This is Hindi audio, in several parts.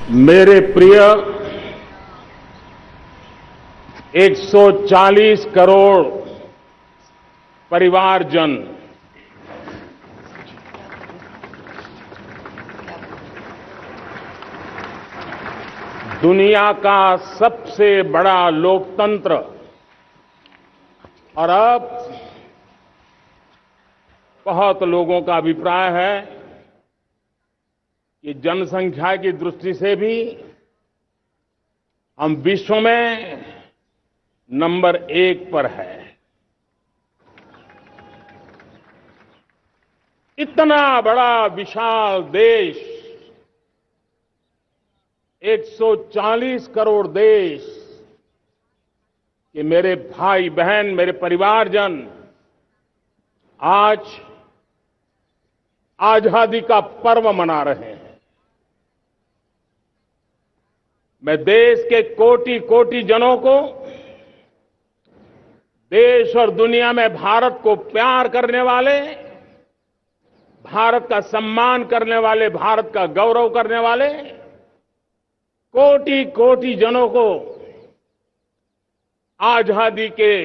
मेरे प्रिय 140 करोड़ परिवारजन, दुनिया का सबसे बड़ा लोकतंत्र और अब बहुत लोगों का अभिप्राय है कि जनसंख्या की दृष्टि से भी हम विश्व में नंबर 1 पर है। इतना बड़ा विशाल देश, 140 करोड़ देश कि मेरे भाई बहन, मेरे परिवारजन आज आजादी का पर्व मना रहे हैं। मैं देश के कोटि कोटि जनों को, देश और दुनिया में भारत को प्यार करने वाले, भारत का सम्मान करने वाले, भारत का गौरव करने वाले कोटि कोटि जनों को आजादी के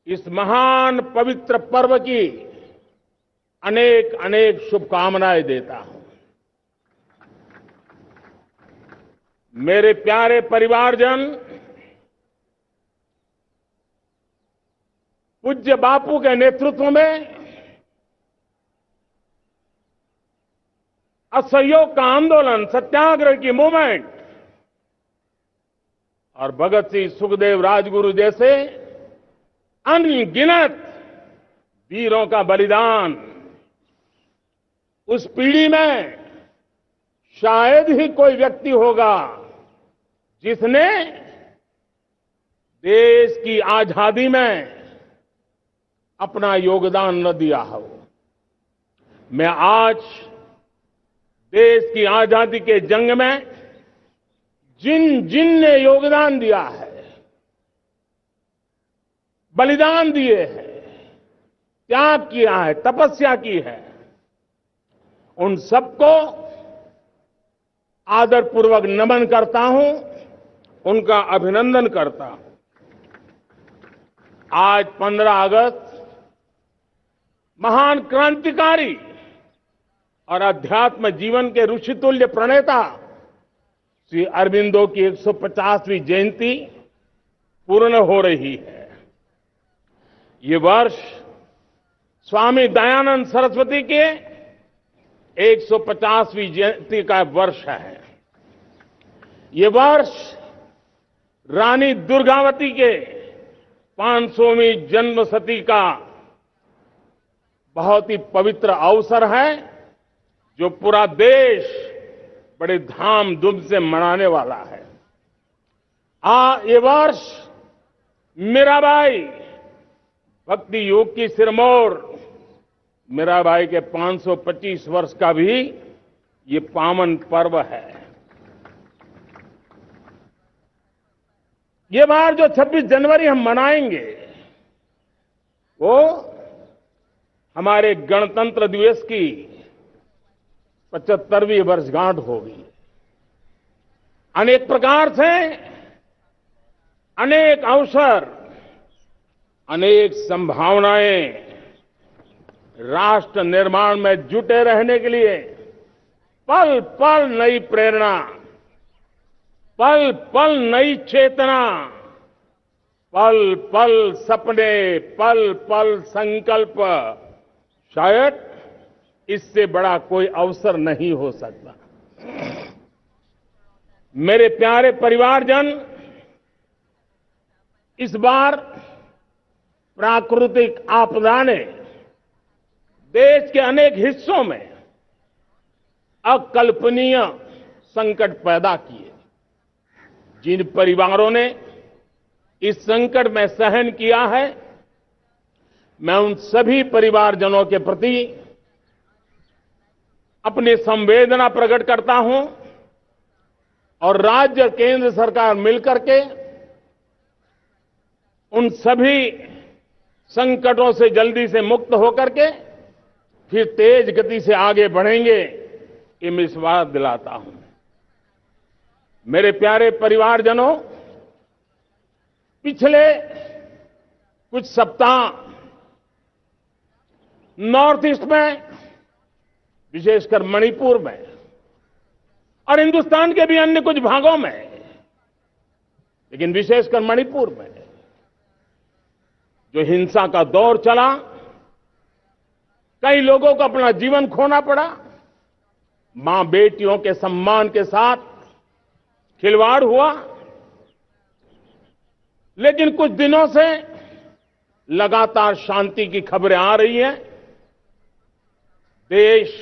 इस महान पवित्र पर्व की अनेक अनेक शुभकामनाएं देता हूं। मेरे प्यारे परिवारजन, पूज्य बापू के नेतृत्व में असहयोग का आंदोलन, सत्याग्रह की मूवमेंट और भगत सिंह, सुखदेव, राजगुरु जैसे अनगिनत वीरों का बलिदान, उस पीढ़ी में शायद ही कोई व्यक्ति होगा जिसने देश की आजादी में अपना योगदान न दिया हो। मैं आज देश की आजादी के जंग में जिन जिन ने योगदान दिया है, बलिदान दिए हैं, त्याग किया है, तपस्या की है, उन सबको आदरपूर्वक नमन करता हूं, उनका अभिनंदन करता हूं। आज 15 अगस्त महान क्रांतिकारी और अध्यात्म जीवन के ऋषितुल्य प्रणेता श्री अरबिंदो की 150वीं जयंती पूर्ण हो रही है। ये वर्ष स्वामी दयानंद सरस्वती के 150वीं जयंती का वर्ष है। ये वर्ष रानी दुर्गावती के 500वीं जन्मशती का बहुत ही पवित्र अवसर है, जो पूरा देश बड़े धामधूम से मनाने वाला है। ये वर्ष मीराबाई, भक्ति योग की सिरमौर मीराबाई के 525 वर्ष का भी ये पावन पर्व है। ये बार जो 26 जनवरी हम मनाएंगे, वो हमारे गणतंत्र दिवस की 75वीं वर्षगांठ होगी। अनेक प्रकार से अनेक अवसर, अनेक संभावनाएं राष्ट्र निर्माण में जुटे रहने के लिए पल पल नई प्रेरणा, पल पल नई चेतना, पल पल सपने, पल पल संकल्प, शायद इससे बड़ा कोई अवसर नहीं हो सकता। मेरे प्यारे परिवारजन, इस बार प्राकृतिक आपदा ने देश के अनेक हिस्सों में अकल्पनीय संकट पैदा किए। जिन परिवारों ने इस संकट में सहन किया है, मैं उन सभी परिवारजनों के प्रति अपनी संवेदना प्रकट करता हूं और राज्य और केंद्र सरकार मिलकर के उन सभी संकटों से जल्दी से मुक्त होकर के फिर तेज गति से आगे बढ़ेंगे, ये मैं विश्वास दिलाता हूं। मेरे प्यारे परिवारजनों, पिछले कुछ सप्ताह नॉर्थ ईस्ट में, विशेषकर मणिपुर में और हिंदुस्तान के भी अन्य कुछ भागों में, लेकिन विशेषकर मणिपुर में जो हिंसा का दौर चला, कई लोगों को अपना जीवन खोना पड़ा, मां बेटियों के सम्मान के साथ खिलवाड़ हुआ। लेकिन कुछ दिनों से लगातार शांति की खबरें आ रही हैं। देश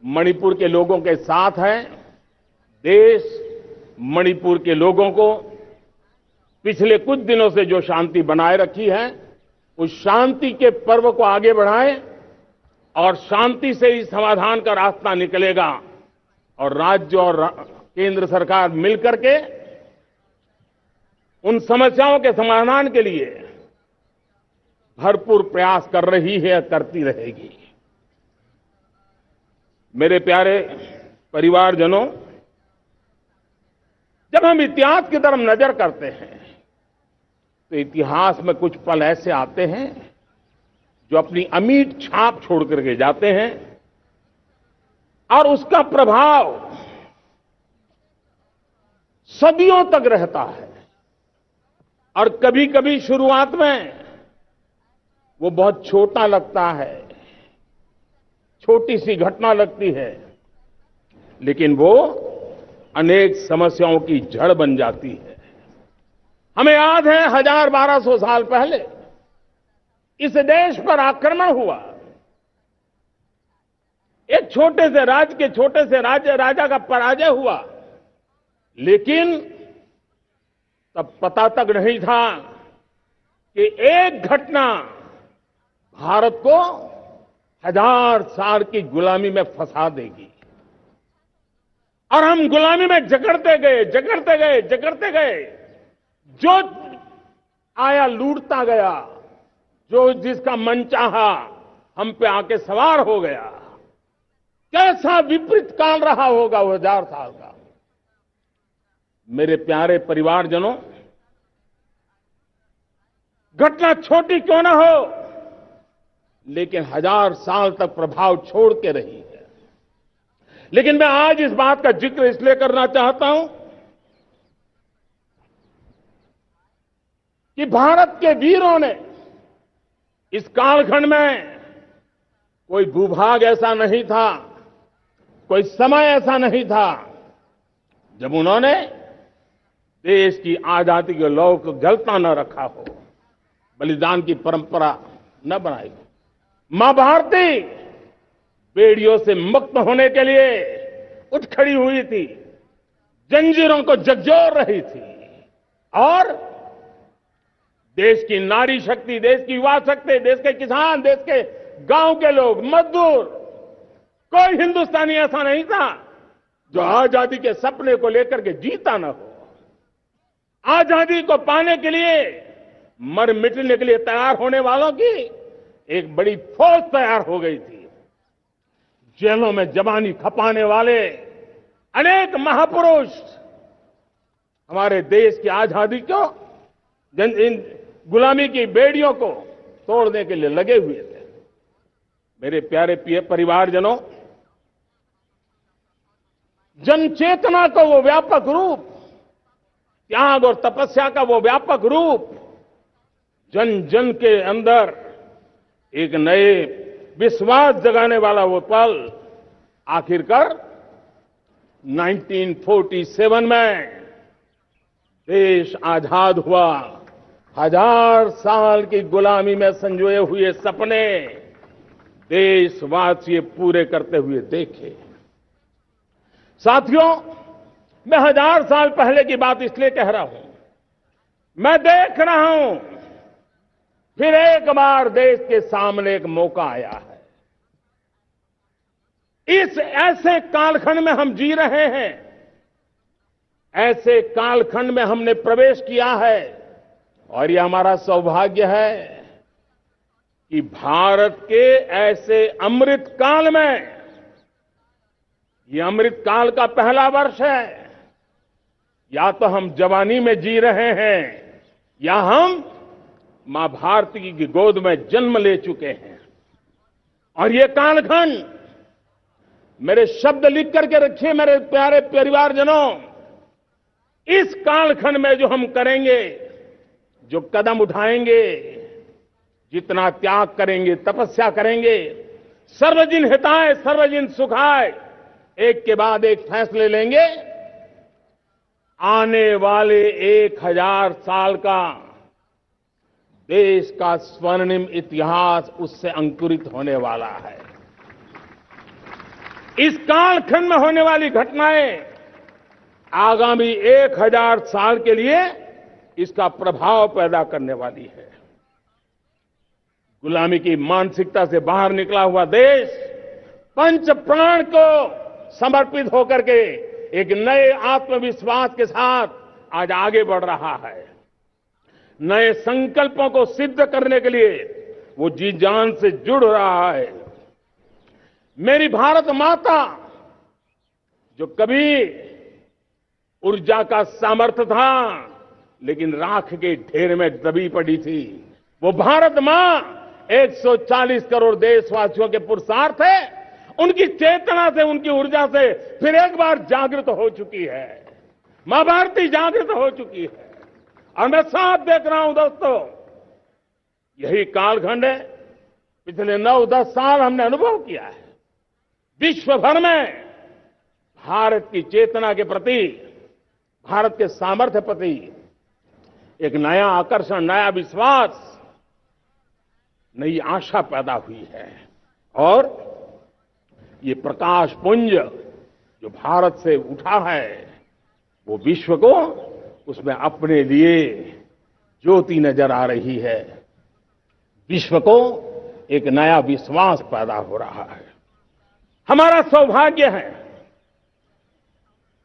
मणिपुर के लोगों के साथ है। देश मणिपुर के लोगों को पिछले कुछ दिनों से जो शांति बनाए रखी है, उस शांति के पर्व को आगे बढ़ाएं और शांति से ही समाधान का रास्ता निकलेगा। और राज्य और केंद्र सरकार मिलकर के उन समस्याओं के समाधान के लिए भरपूर प्रयास कर रही है, करती रहेगी। मेरे प्यारे परिवारजनों, जब हम इतिहास की तरफ नजर करते हैं तो इतिहास में कुछ पल ऐसे आते हैं जो अपनी अमिट छाप छोड़ करके जाते हैं और उसका प्रभाव सदियों तक रहता है। और कभी कभी शुरुआत में वो बहुत छोटा लगता है, छोटी सी घटना लगती है, लेकिन वो अनेक समस्याओं की जड़ बन जाती है। हमें याद है 1000-1200 साल पहले इस देश पर आक्रमण हुआ। एक छोटे से राज्य के छोटे से राजा का पराजय हुआ, लेकिन तब पता तक नहीं था कि एक घटना भारत को 1000 साल की गुलामी में फंसा देगी। और हम गुलामी में जकड़ते गए, जो आया लूटता गया, जो जिसका मन चाहा हम पे आके सवार हो गया। कैसा विपरीत काल रहा होगा वो 1000 साल का। मेरे प्यारे परिवारजनों, घटना छोटी क्यों ना हो, लेकिन 1000 साल तक प्रभाव छोड़ के रही है। लेकिन मैं आज इस बात का जिक्र इसलिए करना चाहता हूं कि भारत के वीरों ने इस कालखंड में कोई भूभाग ऐसा नहीं था, कोई समय ऐसा नहीं था जब उन्होंने देश की आजादी के लौ को जलता न रखा हो, बलिदान की परंपरा न बनाई हो। मां भारती बेड़ियों से मुक्त होने के लिए उठ खड़ी हुई थी, जंजीरों को झकझोर रही थी और देश की नारी शक्ति, देश की युवा शक्ति, देश के किसान, देश के गांव के लोग, मजदूर, कोई हिंदुस्तानी ऐसा नहीं था जो आजादी के सपने को लेकर के जीता न हो। आजादी को पाने के लिए मर मिटने के लिए तैयार होने वालों की एक बड़ी फौज तैयार हो गई थी। जेलों में जवानी खपाने वाले अनेक महापुरुष हमारे देश की आजादी को, इन गुलामी की बेड़ियों को तोड़ने के लिए लगे हुए थे। मेरे प्यारे परिवारजनों, जनचेतना का वो व्यापक रूप, त्याग और तपस्या का वो व्यापक रूप, जन जन के अंदर एक नए विश्वास जगाने वाला वो पल आखिरकार 1947 में देश आजाद हुआ। 1000 साल की गुलामी में संजोए हुए सपने देशवासी पूरे करते हुए देखे। साथियों, मैं 1000 साल पहले की बात इसलिए कह रहा हूं, मैं देख रहा हूं फिर एक बार देश के सामने एक मौका आया है। इस ऐसे कालखंड में हम जी रहे हैं, ऐसे कालखंड में हमने प्रवेश किया है और यह हमारा सौभाग्य है कि भारत के ऐसे अमृत काल में, यह अमृत काल का पहला वर्ष है, या तो हम जवानी में जी रहे हैं या हम मां भारती की गोद में जन्म ले चुके हैं। और ये कालखंड, मेरे शब्द लिख करके रखिए मेरे प्यारे परिवारजनों, इस कालखंड में जो हम करेंगे, जो कदम उठाएंगे, जितना त्याग करेंगे, तपस्या करेंगे, सर्वजन हिताय सर्वजन सुखाय, एक के बाद एक फैसले लेंगे, आने वाले 1000 साल का देश का स्वर्णिम इतिहास उससे अंकुरित होने वाला है। इस कालखंड में होने वाली घटनाएं आगामी 1000 साल के लिए इसका प्रभाव पैदा करने वाली है। गुलामी की मानसिकता से बाहर निकला हुआ देश पंच प्राण को समर्पित होकर के एक नए आत्मविश्वास के साथ आज आगे बढ़ रहा है। नए संकल्पों को सिद्ध करने के लिए वो जी जान से जुड़ रहा है। मेरी भारत माता, जो कभी ऊर्जा का सामर्थ्य था लेकिन राख के ढेर में दबी पड़ी थी, वो भारत मां 140 करोड़ देशवासियों के पुरुषार्थ है, उनकी चेतना से, उनकी ऊर्जा से फिर एक बार जागृत हो चुकी है। मां भारती जागृत हो चुकी है और मैं साथ देख रहा हूं दोस्तों, यही कालखंड है। पिछले 9-10 साल हमने अनुभव किया है, विश्व भर में भारत की चेतना के प्रति, भारत के सामर्थ्य प्रति एक नया आकर्षण, नया विश्वास, नई आशा पैदा हुई है। और ये प्रकाश पुंज जो भारत से उठा है, वो विश्व को उसमें अपने लिए ज्योति नजर आ रही है। विश्व को एक नया विश्वास पैदा हो रहा है। हमारा सौभाग्य है,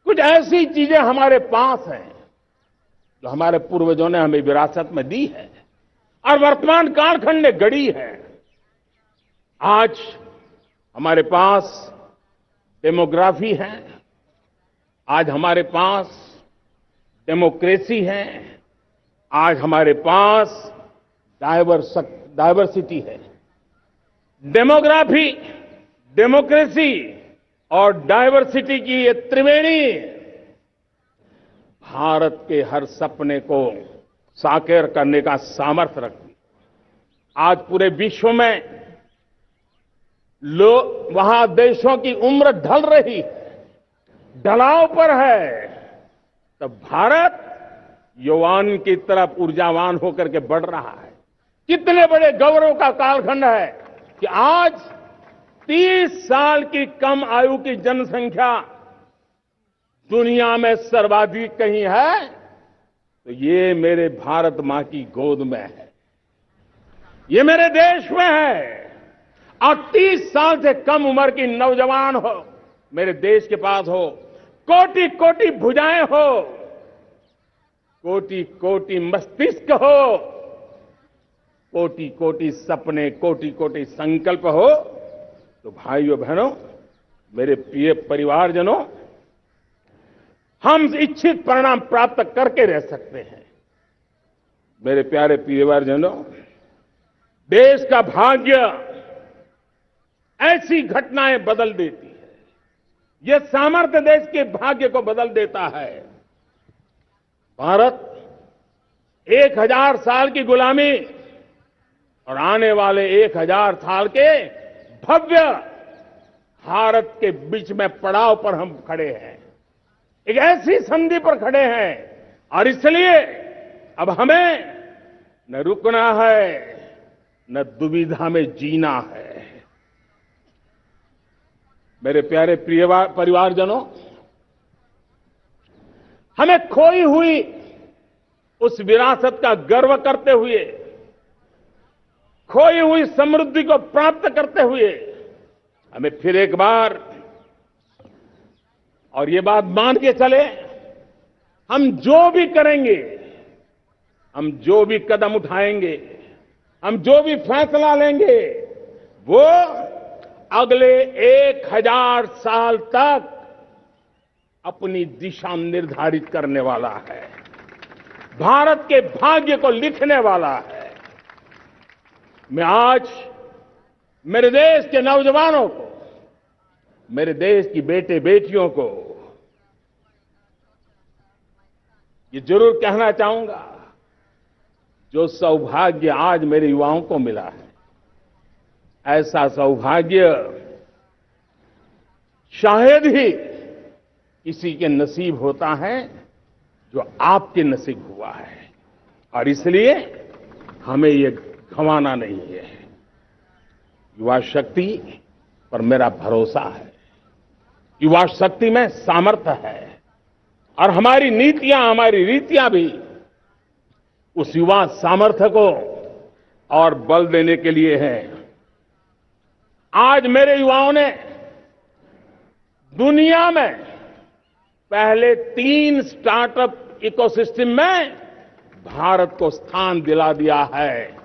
कुछ ऐसी चीजें हमारे पास हैं जो हमारे पूर्वजों ने हमें विरासत में दी है और वर्तमान कालखंड ने गढ़ी है। आज हमारे पास डेमोग्राफी है, आज हमारे पास डेमोक्रेसी है, आज हमारे पास डायवर्सिटी है। डेमोग्राफी, डेमोक्रेसी और डायवर्सिटी की ये त्रिवेणी भारत के हर सपने को साकार करने का सामर्थ्य रखती। आज पूरे विश्व में वहां देशों की उम्र ढल रही है, ढलाव पर है, तब भारत यौवन की तरफ ऊर्जावान होकर के बढ़ रहा है। कितने बड़े गौरव का कालखंड है कि आज 30 साल की कम आयु की जनसंख्या दुनिया में सर्वाधिक कहीं है तो ये मेरे भारत मां की गोद में है, ये मेरे देश में है। और 30 साल से कम उम्र की नौजवान हो मेरे देश के पास हो, कोटि कोटि भुजाएं हो, कोटि कोटि मस्तिष्क हो, कोटि कोटि सपने, कोटि कोटि संकल्प हो, तो भाइयों बहनों, मेरे प्रिय परिवारजनों, हम इच्छित परिणाम प्राप्त करके रह सकते हैं। मेरे प्यारे परिवारजनों, देश का भाग्य ऐसी घटनाएं बदल देती है, यह सामर्थ्य देश के भाग्य को बदल देता है। भारत 1000 साल की गुलामी और आने वाले 1000 साल के भव्य भारत के बीच में पड़ाव पर हम खड़े हैं, एक ऐसी संधि पर खड़े हैं और इसलिए अब हमें न रुकना है न दुविधा में जीना है। मेरे प्यारे प्रिय परिवारजनों, हमें खोई हुई उस विरासत का गर्व करते हुए, खोई हुई समृद्धि को प्राप्त करते हुए, हमें फिर एक बार, और ये बात मान के चले, हम जो भी करेंगे, हम जो भी कदम उठाएंगे, हम जो भी फैसला लेंगे, वो अगले 1000 साल तक अपनी दिशा निर्धारित करने वाला है, भारत के भाग्य को लिखने वाला है। मैं आज मेरे देश के नौजवानों को, मेरे देश की बेटे बेटियों को ये जरूर कहना चाहूंगा, जो सौभाग्य आज मेरे युवाओं को मिला है, ऐसा सौभाग्य शायद ही किसी के नसीब होता है जो आपके नसीब हुआ है। और इसलिए हमें ये गंवाना नहीं है। युवा शक्ति पर मेरा भरोसा है, युवा शक्ति में सामर्थ्य है, और हमारी नीतियां, हमारी रीतियां भी उस युवा सामर्थ्य को और बल देने के लिए है। आज मेरे युवाओं ने दुनिया में पहले 3 स्टार्टअप इकोसिस्टम में भारत को स्थान दिला दिया है।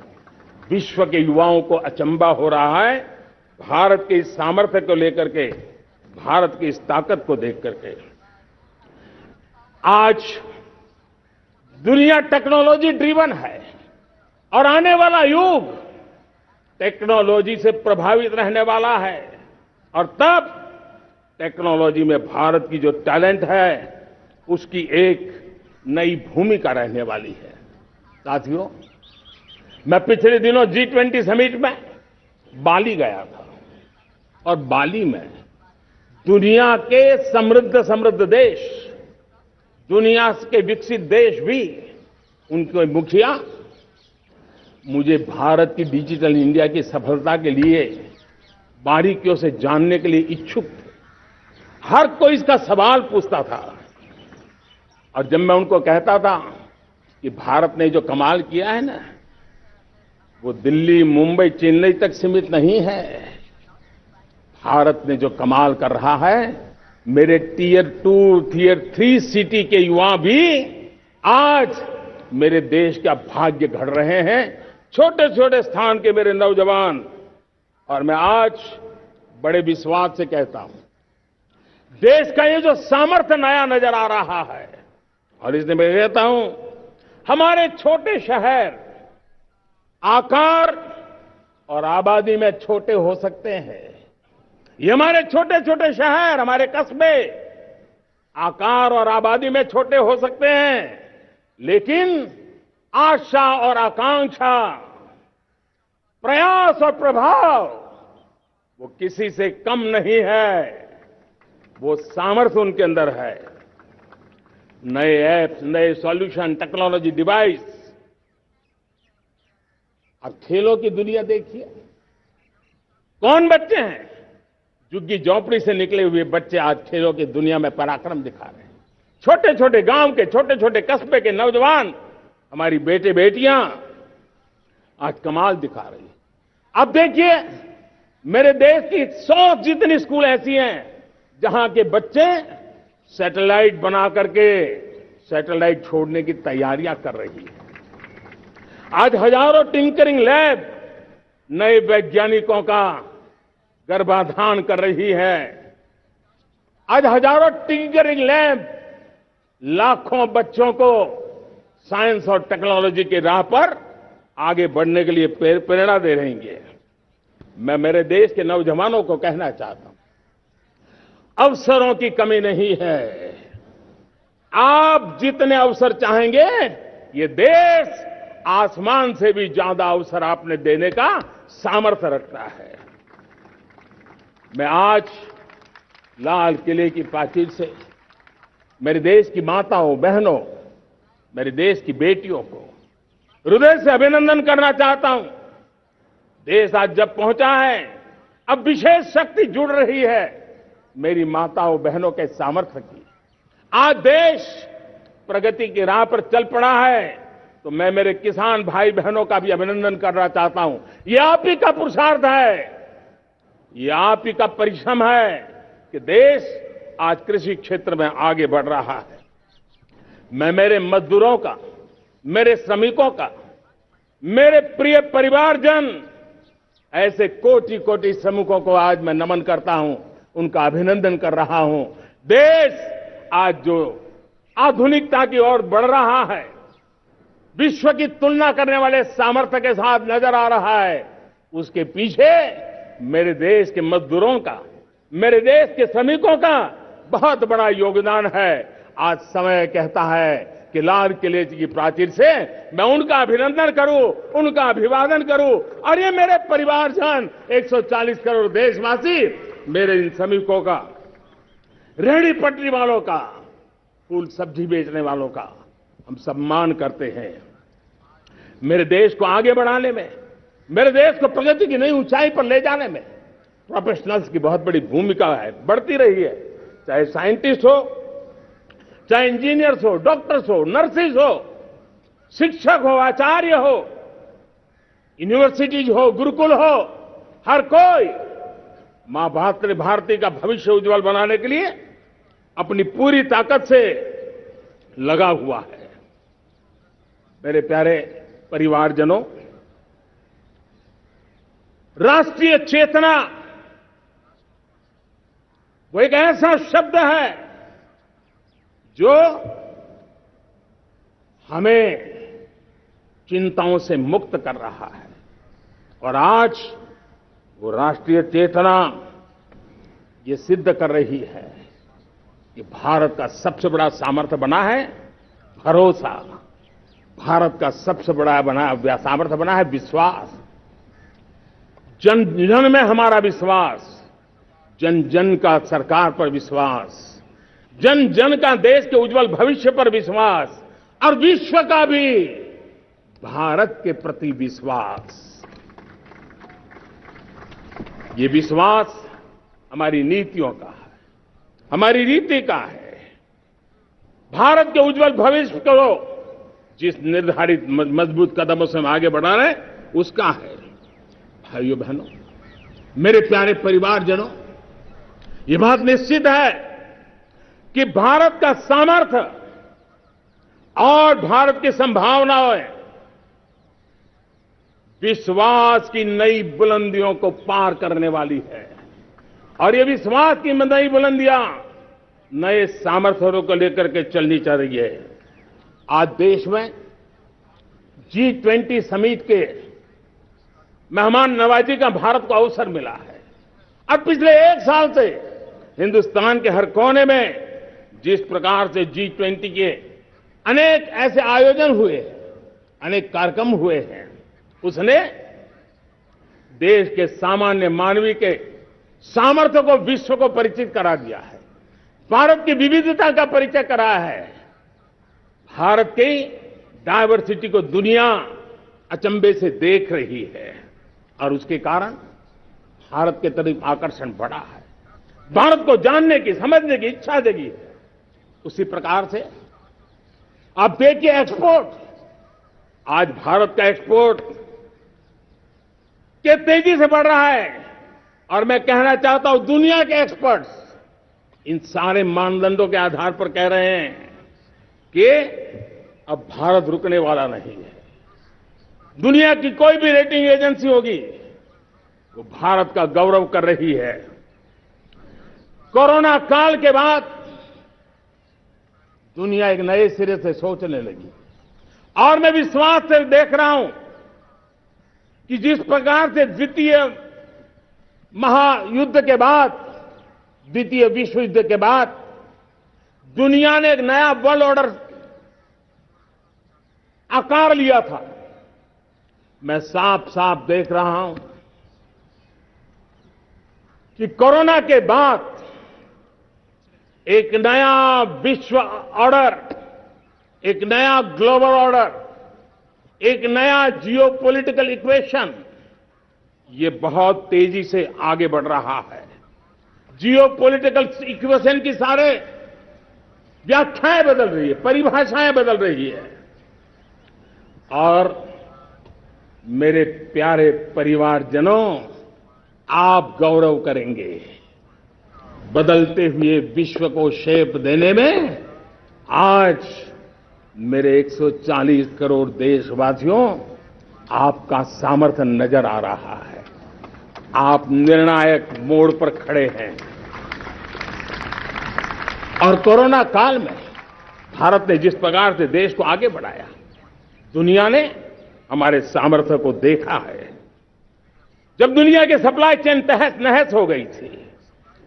विश्व के युवाओं को अचंभा हो रहा है भारत के इस सामर्थ्य को लेकर के, भारत की इस ताकत को देख करके। आज दुनिया टेक्नोलॉजी ड्रिवन है और आने वाला युग टेक्नोलॉजी से प्रभावित रहने वाला है, और तब टेक्नोलॉजी में भारत की जो टैलेंट है उसकी एक नई भूमिका रहने वाली है। साथियों, मैं पिछले दिनों G20 समिट में बाली गया था, और बाली में दुनिया के समृद्ध देश, दुनिया के विकसित देश भी, उनके मुखिया मुझे भारत की डिजिटल इंडिया की सफलता के लिए बारीकियों से जानने के लिए इच्छुक थे। हर कोई इसका सवाल पूछता था, और जब मैं उनको कहता था कि भारत ने जो कमाल किया है ना, वो दिल्ली, मुंबई, चेन्नई तक सीमित नहीं है। भारत ने जो कमाल कर रहा है, मेरे टियर 2, टियर 3 सिटी के युवा भी आज मेरे देश का भाग्य गढ़ रहे हैं। छोटे छोटे स्थान के मेरे नौजवान, और मैं आज बड़े विश्वास से कहता हूं, देश का ये जो सामर्थ्य नया नजर आ रहा है, और इसलिए मैं कहता हूं, हमारे छोटे शहर आकार और आबादी में छोटे हो सकते हैं। ये हमारे छोटे छोटे शहर, हमारे कस्बे आकार और आबादी में छोटे हो सकते हैं, लेकिन आशा और आकांक्षा, प्रयास और प्रभाव वो किसी से कम नहीं है। वो सामर्थ्य उनके अंदर है। नए ऐप्स, नए सॉल्यूशन, टेक्नोलॉजी डिवाइस। अब खेलों की दुनिया देखिए, कौन बच्चे हैं? झुग्गी झोंपड़ी से निकले हुए बच्चे आज खेलों की दुनिया में पराक्रम दिखा रहे हैं। छोटे छोटे गांव के, छोटे छोटे कस्बे के नौजवान, हमारी बेटे बेटियां आज कमाल दिखा रही हैं। अब देखिए, मेरे देश की 100 जितनी स्कूल ऐसी हैं जहां के बच्चे सैटेलाइट बना करके सैटेलाइट छोड़ने की तैयारियां कर रही है। आज हजारों टिंकरिंग लैब नए वैज्ञानिकों का गर्भाधान कर रही है। आज हजारों टिंकरिंग लैब लाखों बच्चों को साइंस और टेक्नोलॉजी के राह पर आगे बढ़ने के लिए प्रेरणा दे रही है। मैं मेरे देश के नौजवानों को कहना चाहता हूं, अवसरों की कमी नहीं है। आप जितने अवसर चाहेंगे, ये देश आसमान से भी ज्यादा अवसर आपने देने का सामर्थ्य रखता है। मैं आज लाल किले की प्राचीर से मेरे देश की माताओं, बहनों, मेरे देश की बेटियों को हृदय से अभिनंदन करना चाहता हूं। देश आज जब पहुंचा है, अब विशेष शक्ति जुड़ रही है मेरी माताओं बहनों के सामर्थ्य की। आज देश प्रगति की राह पर चल पड़ा है, तो मैं मेरे किसान भाई बहनों का भी अभिनंदन करना चाहता हूं। ये आप ही का पुरुषार्थ है, ये आप ही का परिश्रम है कि देश आज कृषि क्षेत्र में आगे बढ़ रहा है। मैं मेरे मजदूरों का, मेरे श्रमिकों का, मेरे प्रिय परिवारजन, ऐसे कोटि कोटि श्रमिकों को आज मैं नमन करता हूं, उनका अभिनंदन कर रहा हूं। देश आज जो आधुनिकता की ओर बढ़ रहा है, विश्व की तुलना करने वाले सामर्थ्य के साथ नजर आ रहा है, उसके पीछे मेरे देश के मजदूरों का, मेरे देश के श्रमिकों का बहुत बड़ा योगदान है। आज समय कहता है कि लाल किले की प्राचीर से मैं उनका अभिनंदन करूं, उनका अभिवादन करूं, और ये मेरे परिवारजन 140 करोड़ देशवासी, मेरे इन श्रमिकों का, रेहड़ी पटरी वालों का, फूल सब्जी बेचने वालों का हम सम्मान करते हैं। मेरे देश को आगे बढ़ाने में, मेरे देश को प्रगति की नई ऊंचाई पर ले जाने में प्रोफेशनल्स की बहुत बड़ी भूमिका है, बढ़ती रही है। चाहे साइंटिस्ट हो, चाहे इंजीनियर्स हो, डॉक्टर्स हो, नर्सिस हो, शिक्षक हो, आचार्य हो, यूनिवर्सिटीज हो, गुरुकुल हो, हर कोई मां भारती का भविष्य उज्जवल बनाने के लिए अपनी पूरी ताकत से लगा हुआ है। मेरे प्यारे परिवारजनों, राष्ट्रीय चेतना वो एक ऐसा शब्द है जो हमें चिंताओं से मुक्त कर रहा है, और आज वो राष्ट्रीय चेतना ये सिद्ध कर रही है कि भारत का सबसे बड़ा सामर्थ्य बना है भरोसा, भारत का सबसे बड़ा सामर्थ्य बना है विश्वास। जन जन में हमारा विश्वास, जन जन का सरकार पर विश्वास, जन जन का देश के उज्जवल भविष्य पर विश्वास, और विश्व का भी भारत के प्रति विश्वास। ये विश्वास हमारी नीतियों का है, हमारी रीति का है। भारत के उज्जवल भविष्य को जिस निर्धारित मजबूत कदमों से हम आगे बढ़ा रहे हैं, उसका है। भाइयों बहनों, मेरे प्यारे परिवारजनों, ये बात निश्चित है कि भारत का सामर्थ्य और भारत की संभावनाएं विश्वास की नई बुलंदियों को पार करने वाली है, और ये विश्वास की नई बुलंदियां नए सामर्थ्यों को लेकर के चलनी चाह रही है। आज देश में G20 समिट के मेहमान नवाजी का भारत को अवसर मिला है, और पिछले एक साल से हिंदुस्तान के हर कोने में जिस प्रकार से G20 के अनेक ऐसे आयोजन हुए, अनेक कार्यक्रम हुए हैं, उसने देश के सामान्य मानवी के सामर्थ्य को विश्व को परिचित करा दिया है, भारत की विविधता का परिचय कराया है, भारत की डायवर्सिटी को दुनिया अचंभे से देख रही है, और उसके कारण भारत के तरफ आकर्षण बढ़ा है, भारत को जानने की, समझने की इच्छा जगी है। उसी प्रकार से आप देखिए एक्सपोर्ट, आज भारत का एक्सपोर्ट के तेजी से बढ़ रहा है, और मैं कहना चाहता हूं दुनिया के एक्सपर्ट्स इन सारे मानदंडों के आधार पर कह रहे हैं कि अब भारत रुकने वाला नहीं है। दुनिया की कोई भी रेटिंग एजेंसी होगी, वो भारत का गौरव कर रही है। कोरोना काल के बाद दुनिया एक नए सिरे से सोचने लगी, और मैं विश्वास से देख रहा हूं कि जिस प्रकार से द्वितीय महायुद्ध के बाद, द्वितीय विश्व युद्ध के बाद दुनिया ने एक नया वर्ल्ड ऑर्डर आकार लिया था, मैं साफ साफ देख रहा हूं कि कोरोना के बाद एक नया विश्व ऑर्डर, एक नया ग्लोबल ऑर्डर, एक नया जियोपॉलिटिकल इक्वेशन, ये बहुत तेजी से आगे बढ़ रहा है। जियोपॉलिटिकल इक्वेशन की सारे व्याख्याएं बदल रही है, परिभाषाएं बदल रही है, और मेरे प्यारे परिवारजनों, आप गौरव करेंगे। बदलते हुए विश्व को शेप देने में आज मेरे 140 करोड़ देशवासियों, आपका सामर्थ्य नजर आ रहा है। आप निर्णायक मोड़ पर खड़े हैं। और कोरोना काल में भारत ने जिस प्रकार से देश को आगे बढ़ाया, दुनिया ने हमारे सामर्थ्य को देखा है। जब दुनिया के सप्लाई चेन तहस नहस हो गई थी,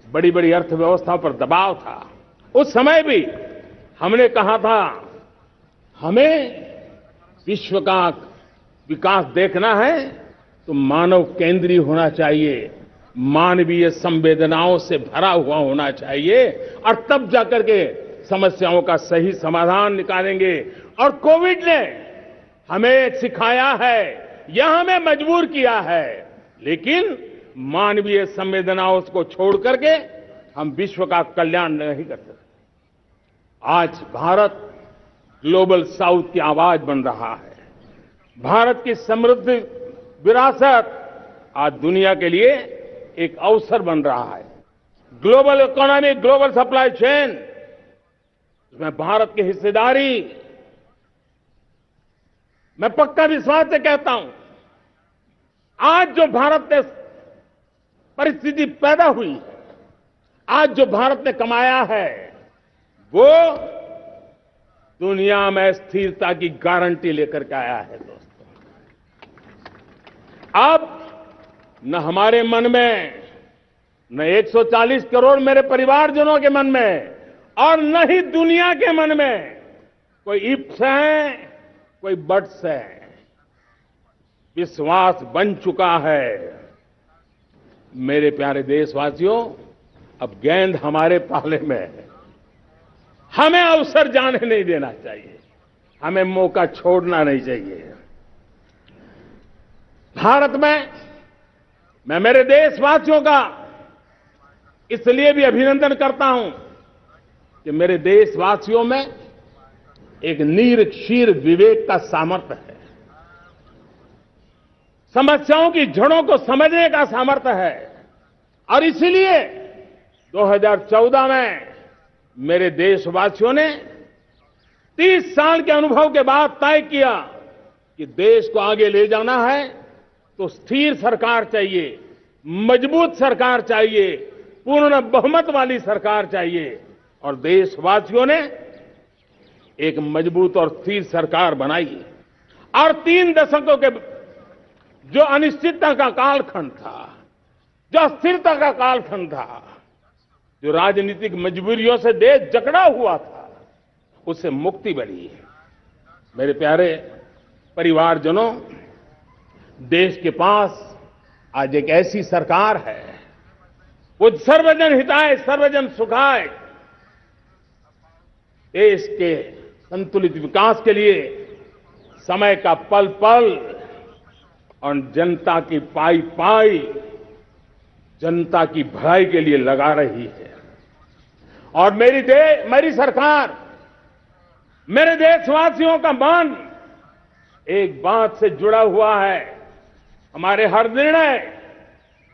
बड़ी बड़ी अर्थव्यवस्थाओं पर दबाव था, उस समय भी हमने कहा था हमें विश्व का विकास देखना है तो मानव केंद्रीय होना चाहिए, मानवीय संवेदनाओं से भरा हुआ होना चाहिए और तब जाकर के समस्याओं का सही समाधान निकालेंगे। और कोविड ने हमें सिखाया है या हमें मजबूर किया है, लेकिन मानवीय संवेदनाओं को छोड़ करके हम विश्व का कल्याण नहीं कर सकते। आज भारत ग्लोबल साउथ की आवाज बन रहा है। भारत की समृद्ध विरासत आज दुनिया के लिए एक अवसर बन रहा है। Global economy, global supply chain, इसमें भारत की हिस्सेदारी, मैं पक्का विश्वास से कहता हूं, आज जो भारत ने परिस्थिति पैदा हुई है, आज जो भारत ने कमाया है, वो दुनिया में स्थिरता की गारंटी लेकर के आया है। दोस्तों, अब न हमारे मन में, न 140 करोड़ मेरे परिवारजनों के मन में और न ही दुनिया के मन में कोई इफ्स है, कोई बट्स है। विश्वास बन चुका है। मेरे प्यारे देशवासियों, अब गेंद हमारे पाले में है। हमें अवसर जाने नहीं देना चाहिए, हमें मौका छोड़ना नहीं चाहिए। भारत में मैं मेरे देशवासियों का इसलिए भी अभिनंदन करता हूं कि मेरे देशवासियों में एक नीर-क्षीर विवेक का सामर्थ्य है, समस्याओं की जड़ों को समझने का सामर्थ्य है। और इसलिए 2014 में मेरे देशवासियों ने 30 साल के अनुभव के बाद तय किया कि देश को आगे ले जाना है तो स्थिर सरकार चाहिए, मजबूत सरकार चाहिए, पूर्ण बहुमत वाली सरकार चाहिए। और देशवासियों ने एक मजबूत और स्थिर सरकार बनाई। और 3 दशकों के जो अनिश्चितता का कालखंड था, जो अस्थिरता का कालखंड था, जो राजनीतिक मजबूरियों से देश जकड़ा हुआ था, उससे मुक्ति मिली है। मेरे प्यारे परिवारजनों, देश के पास आज एक ऐसी सरकार है, वो सर्वजन हिताय सर्वजन सुखाय, देश के संतुलित विकास के लिए समय का पल पल और जनता की पाई पाई, जनता की भलाई के लिए लगा रही है। और मेरी सरकार, मेरे देशवासियों का मन एक बात से जुड़ा हुआ है। हमारे हर निर्णय,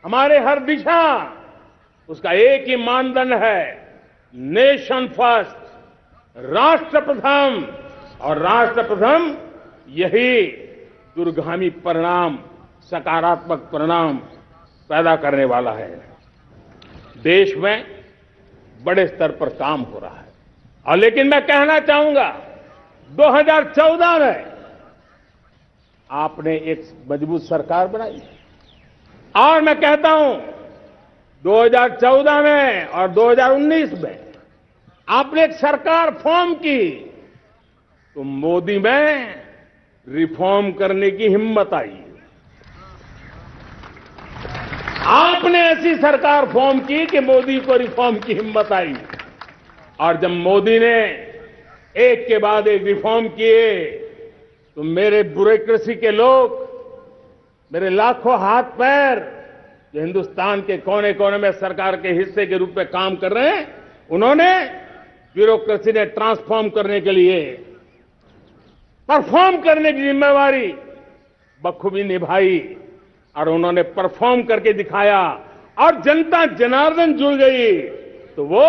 हमारे हर दिशा, उसका एक ही मानदंड है, नेशन फर्स्ट, राष्ट्र प्रथम। और राष्ट्र प्रथम यही दूरगामी परिणाम, सकारात्मक परिणाम पैदा करने वाला है। देश में बड़े स्तर पर काम हो रहा है। और लेकिन मैं कहना चाहूंगा, 2014 में आपने एक मजबूत सरकार बनाई और मैं कहता हूं 2014 में और 2019 में आपने एक सरकार फॉर्म की तो मोदी में रिफॉर्म करने की हिम्मत आई। आपने ऐसी सरकार फॉर्म की कि मोदी को रिफॉर्म की हिम्मत आई। और जब मोदी ने एक के बाद एक रिफॉर्म किए तो मेरे ब्यूरोक्रेसी के लोग, मेरे लाखों हाथ पैर जो हिंदुस्तान के कोने कोने में सरकार के हिस्से के रूप में काम कर रहे हैं, उन्होंने ब्यूरोक्रेसी ने ट्रांसफॉर्म करने के लिए, परफॉर्म करने की जिम्मेवारी बखूबी निभाई और उन्होंने परफॉर्म करके दिखाया और जनता जनार्दन जुड़ गई तो वो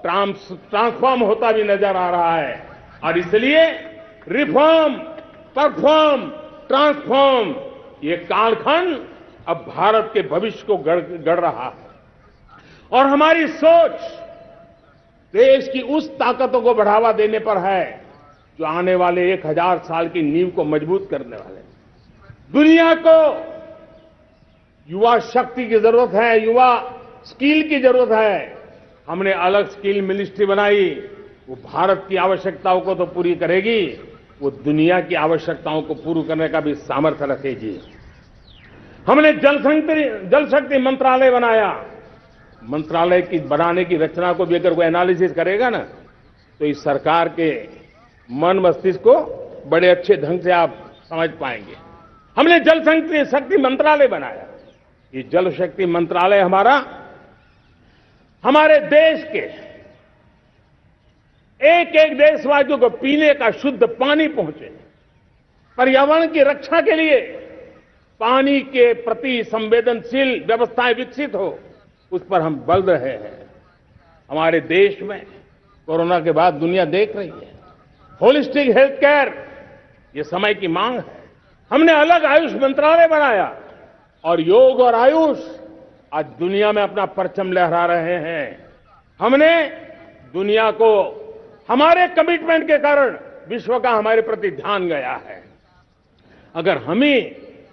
ट्रांसफॉर्म होता भी नजर आ रहा है। और इसलिए रिफॉर्म, परफॉर्म, ट्रांसफॉर्म, ये कालखंड अब भारत के भविष्य को गढ़ रहा है। और हमारी सोच देश की उस ताकतों को बढ़ावा देने पर है जो आने वाले 1000 साल की नींव को मजबूत करने वाले हैं। दुनिया को युवा शक्ति की जरूरत है, युवा स्किल की जरूरत है। हमने अलग स्किल मिनिस्ट्री बनाई, वो भारत की आवश्यकताओं को तो पूरी करेगी, वो दुनिया की आवश्यकताओं को पूरी करने का भी सामर्थ्य रखेगी। हमने जल शक्ति मंत्रालय बनाया। मंत्रालय की बनाने की रचना को भी अगर कोई एनालिसिस करेगा ना, तो इस सरकार के मन मस्तिष्क को बड़े अच्छे ढंग से आप समझ पाएंगे। हमने जल शक्ति मंत्रालय बनाया। ये जल शक्ति मंत्रालय हमारे देश के एक एक देशवासियों को पीने का शुद्ध पानी पहुंचे, पर्यावरण की रक्षा के लिए पानी के प्रति संवेदनशील व्यवस्थाएं विकसित हो, उस पर हम बल रहे हैं। हमारे देश में कोरोना के बाद दुनिया देख रही है, होलिस्टिक हेल्थ केयर ये समय की मांग है। हमने अलग आयुष मंत्रालय बनाया और योग और आयुष आज दुनिया में अपना परचम लहरा रहे हैं। हमने दुनिया को हमारे कमिटमेंट के कारण विश्व का हमारे प्रति ध्यान गया है। अगर हम ही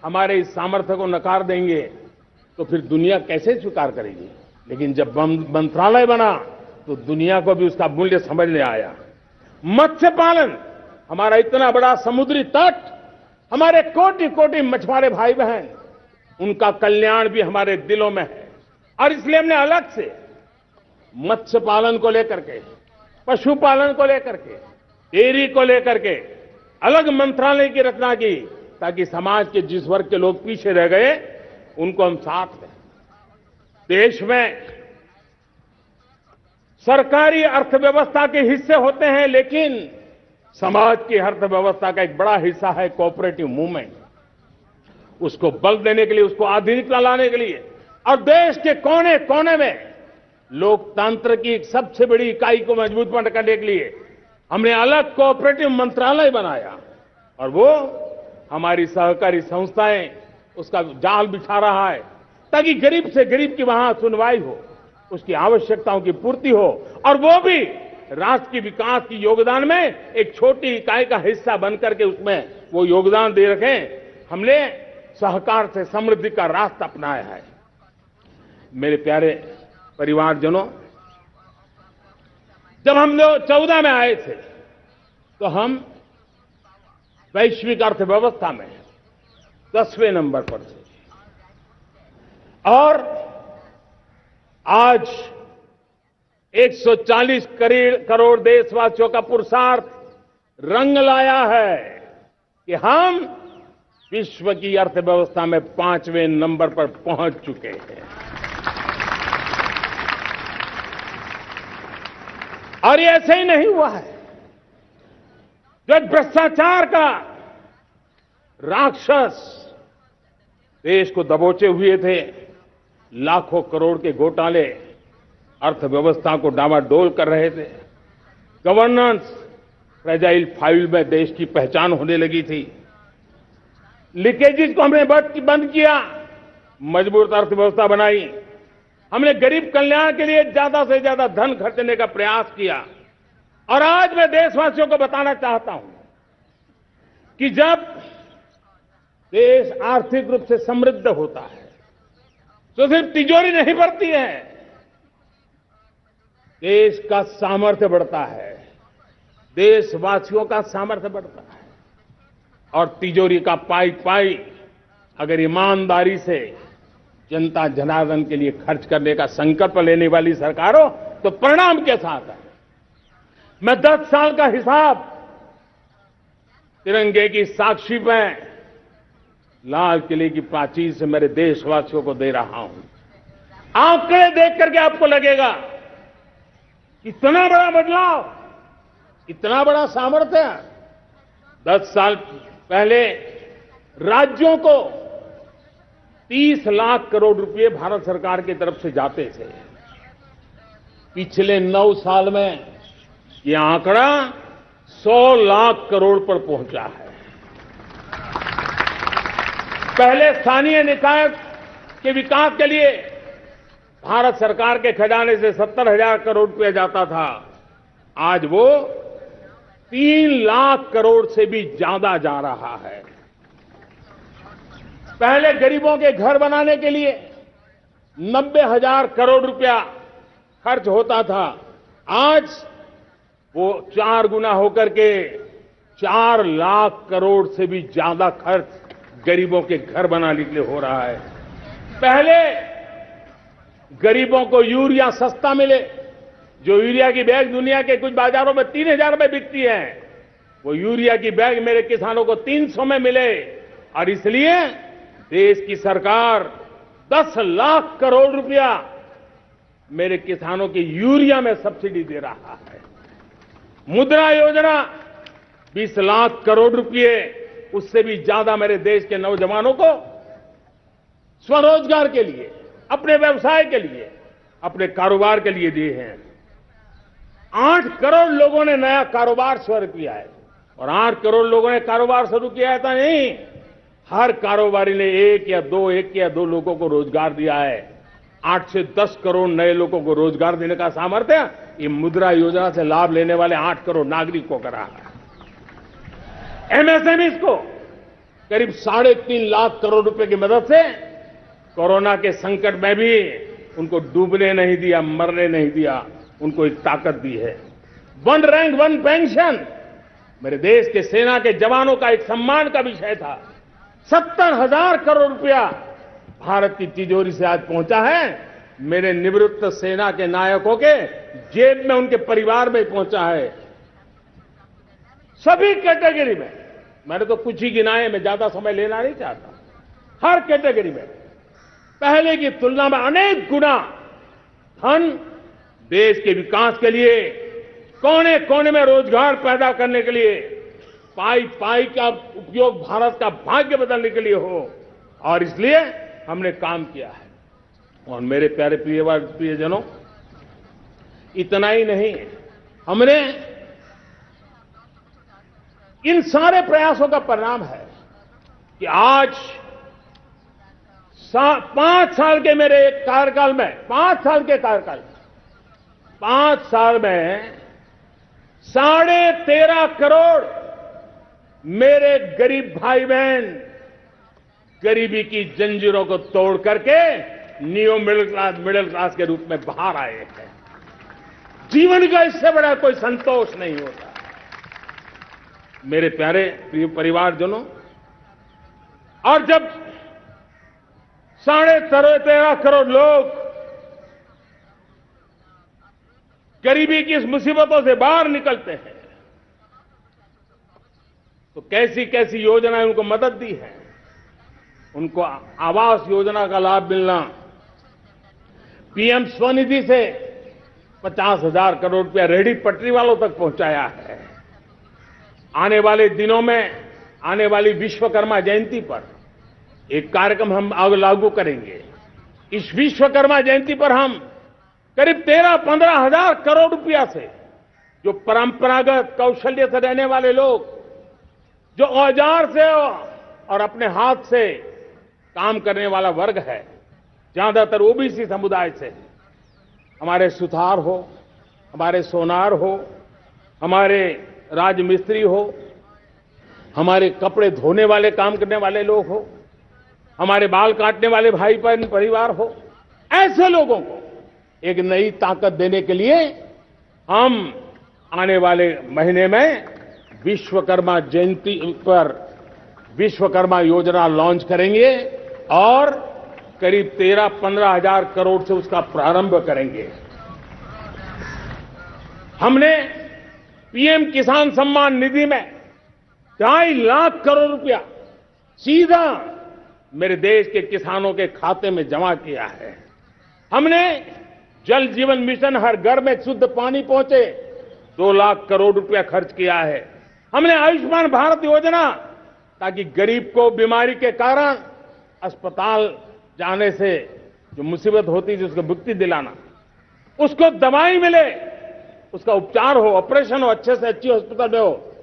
हमारे इस सामर्थ्य को नकार देंगे तो फिर दुनिया कैसे स्वीकार करेगी। लेकिन जब मंत्रालय बना तो दुनिया को भी उसका मूल्य समझ में आया। मत्स्य पालन, हमारा इतना बड़ा समुद्री तट, हमारे कोटि कोटि मछुआरे भाई बहन, उनका कल्याण भी हमारे दिलों में है। और इसलिए हमने अलग से मत्स्य पालन को लेकर के, पशुपालन को लेकर के, डेयरी को लेकर के अलग मंत्रालय की रचना की, ताकि समाज के जिस वर्ग के लोग पीछे रह गए उनको हम साथ लें। देश में सरकारी अर्थव्यवस्था के हिस्से होते हैं, लेकिन समाज की अर्थव्यवस्था का एक बड़ा हिस्सा है कोऑपरेटिव मूवमेंट। उसको बल देने के लिए, उसको आधुनिकता लाने के लिए और देश के कोने कोने में लोकतंत्र की एक सबसे बड़ी इकाई को मजबूत करने के लिए हमने अलग कोऑपरेटिव मंत्रालय बनाया। और वो हमारी सहकारी संस्थाएं उसका जाल बिछा रहा है, ताकि गरीब से गरीब की वहां सुनवाई हो, उसकी आवश्यकताओं की पूर्ति हो, और वो भी राष्ट्र के विकास की योगदान में एक छोटी इकाई का हिस्सा बनकर के उसमें वो योगदान दे रखें। हमने सहकार से समृद्धि का रास्ता अपनाया है। मेरे प्यारे परिवारजनों, जब हम लोग 14 में आए थे तो हम वैश्विक अर्थव्यवस्था में 10वें नंबर पर थे, और आज 140 करोड़ देशवासियों का पुरुषार्थ रंग लाया है कि हम विश्व की अर्थव्यवस्था में 5वें नंबर पर पहुंच चुके हैं। और ये ऐसे ही नहीं हुआ है। जो भ्रष्टाचार का राक्षस देश को दबोचे हुए थे, लाखों करोड़ के घोटाले अर्थव्यवस्था को डामाडोल कर रहे थे, गवर्नेंस फ्रेजाइल फाइल में देश की पहचान होने लगी थी, लीकेजेस को हमने बंद किया, मजबूत अर्थव्यवस्था बनाई, हमने गरीब कल्याण के लिए ज्यादा से ज्यादा धन खर्चने का प्रयास किया। और आज मैं देशवासियों को बताना चाहता हूं कि जब देश आर्थिक रूप से समृद्ध होता है तो सिर्फ तिजोरी नहीं बढ़ती है, देश का सामर्थ्य बढ़ता है, देशवासियों का सामर्थ्य बढ़ता है। और तिजोरी का पाई पाई अगर ईमानदारी से जनता जनार्दन के लिए खर्च करने का संकल्प लेने वाली सरकार हो तो परिणाम के साथ है। मैं 10 साल का हिसाब तिरंगे की साक्षी में लाल किले की प्राचीर से मेरे देशवासियों को दे रहा हूं। आंकड़े देख करके आपको लगेगा इतना बड़ा बदलाव, इतना बड़ा सामर्थ्य। 10 साल पहले राज्यों को 30 लाख करोड़ रुपए भारत सरकार की तरफ से जाते थे। पिछले 9 साल में यह आंकड़ा 100 लाख करोड़ पर पहुंचा है। पहले स्थानीय निकाय के विकास के लिए भारत सरकार के खजाने से 70,000 करोड़ रुपया जाता था। आज वो 3 लाख करोड़ से भी ज्यादा जा रहा है। पहले गरीबों के घर बनाने के लिए 90,000 करोड़ रुपया खर्च होता था। आज वो 4 गुना होकर के 4 लाख करोड़ से भी ज्यादा खर्च गरीबों के घर बनाने के लिए हो रहा है। पहले गरीबों को यूरिया सस्ता मिले, जो यूरिया की बैग दुनिया के कुछ बाजारों में 3,000 में बिकती है, वो यूरिया की बैग मेरे किसानों को 300 में मिले। और इसलिए देश की सरकार 10 लाख करोड़ रुपया मेरे किसानों की यूरिया में सब्सिडी दे रहा है। मुद्रा योजना 20 लाख करोड़ रुपए, उससे भी ज्यादा मेरे देश के नौजवानों को स्वरोजगार के लिए, अपने व्यवसाय के लिए, अपने कारोबार के लिए दिए हैं। 8 करोड़ लोगों ने नया कारोबार शुरू किया है। और 8 करोड़ लोगों ने कारोबार शुरू किया है, ऐसा नहीं, हर कारोबारी ने एक या दो लोगों को रोजगार दिया है। 8 से 10 करोड़ नए लोगों को रोजगार देने का सामर्थ्य ये मुद्रा योजना से लाभ लेने वाले 8 करोड़ नागरिकों को रहा है। एमएसएमईज को करीब 3.5 लाख करोड़ रुपए की मदद से कोरोना के संकट में भी उनको डूबने नहीं दिया, मरने नहीं दिया, उनको एक ताकत दी है। 1 रैंक 1 पेंशन मेरे देश के सेना के जवानों का एक सम्मान का विषय था। 70,000 करोड़ रुपया भारत की तिजोरी से आज पहुंचा है, मेरे निवृत्त सेना के नायकों के जेब में, उनके परिवार में पहुंचा है। सभी कैटेगरी में, मैंने तो कुछ ही गिनाए, मैं ज्यादा समय लेना नहीं चाहता। हर कैटेगरी में पहले की तुलना में अनेक गुना धन देश के विकास के लिए, कोने कोने में रोजगार पैदा करने के लिए, पाई पाई का उपयोग भारत का भाग्य बदलने के लिए हो, और इसलिए हमने काम किया है। और मेरे प्यारे प्रियजनों, इतना ही नहीं, हमने इन सारे प्रयासों का परिणाम है कि आज 5 साल के मेरे कार्यकाल में, 5 साल के कार्यकाल में, 5 साल में 13.5 करोड़ मेरे गरीब भाई बहन गरीबी की जंजीरों को तोड़ करके नियो मिडिल क्लास के रूप में बाहर आए हैं। जीवन का इससे बड़ा कोई संतोष नहीं होता। मेरे प्यारे प्रिय परिवारजनों, और जब 13.5 करोड़ लोग गरीबी की इस मुसीबतों से बाहर निकलते हैं, तो कैसी कैसी योजनाएं उनको मदद दी है। उनको आवास योजना का लाभ मिलना, पीएम स्वनिधि से 50,000 करोड़ रुपया रेहड़ी पटरी वालों तक पहुंचाया है। आने वाले दिनों में, आने वाली विश्वकर्मा जयंती पर एक कार्यक्रम हम लागू करेंगे। इस विश्वकर्मा जयंती पर हम करीब 13-15 हजार करोड़ रुपया से, जो परंपरागत कौशल्य से रहने वाले लोग, जो औजार से और अपने हाथ से काम करने वाला वर्ग है, ज्यादातर ओबीसी समुदाय से, हमारे सुथार हो, हमारे सोनार हो, हमारे राजमिस्त्री हो, हमारे कपड़े धोने वाले काम करने वाले लोग हो, हमारे बाल काटने वाले भाई बहन परिवार हो, ऐसे लोगों को एक नई ताकत देने के लिए हम आने वाले महीने में विश्वकर्मा जयंती पर विश्वकर्मा योजना लॉन्च करेंगे और करीब 13-15 हजार करोड़ से उसका प्रारंभ करेंगे। हमने पीएम किसान सम्मान निधि में 2.5 लाख करोड़ रुपया सीधा मेरे देश के किसानों के खाते में जमा किया है। हमने जल जीवन मिशन, हर घर में शुद्ध पानी पहुंचे, 2 लाख करोड़ रुपया खर्च किया है। हमने आयुष्मान भारत योजना, ताकि गरीब को बीमारी के कारण अस्पताल जाने से जो मुसीबत होती थी उसको मुक्ति दिलाना, उसको दवाई मिले, उसका उपचार हो, ऑपरेशन हो, अच्छे से अच्छी हॉस्पिटल में हो।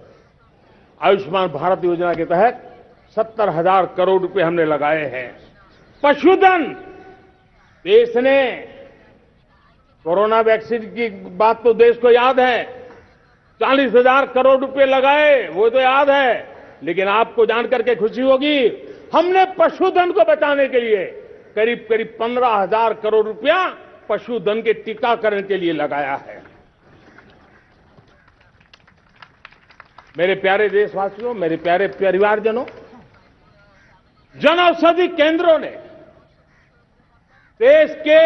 आयुष्मान भारत योजना के तहत 70,000 करोड़ रुपए हमने लगाए हैं। पशुधन, देश ने कोरोना वैक्सीन की बात तो देश को याद है, 40,000 करोड़ रुपए लगाए, वो तो याद है। लेकिन आपको जानकर के खुशी होगी, हमने पशुधन को बचाने के लिए करीब करीब 15,000 करोड़ रुपया पशुधन के टीकाकरण के लिए लगाया है। मेरे प्यारे देशवासियों, मेरे प्यारे परिवारजनों, जन औषधि केंद्रों ने देश के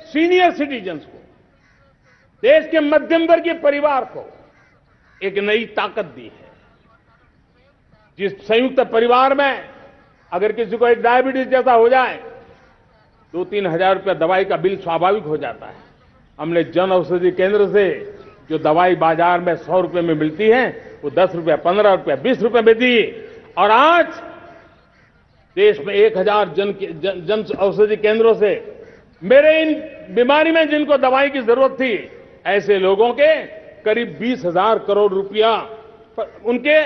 सीनियर सिटीजन्स को, देश के मध्यम वर्गीय परिवार को एक नई ताकत दी है। जिस संयुक्त परिवार में अगर किसी को एक डायबिटीज जैसा हो जाए, 2-3 हजार रुपया दवाई का बिल स्वाभाविक हो जाता है। हमने जन औषधि केंद्र से जो दवाई बाजार में 100 रुपए में मिलती है, वो 10 रुपया, 15 रुपया, 20 रुपए में दी। और आज देश में 1000 जन औषधि केंद्रों से मेरे इन बीमारी में जिनको दवाई की जरूरत थी, ऐसे लोगों के करीब 20,000 करोड़ रुपया उनके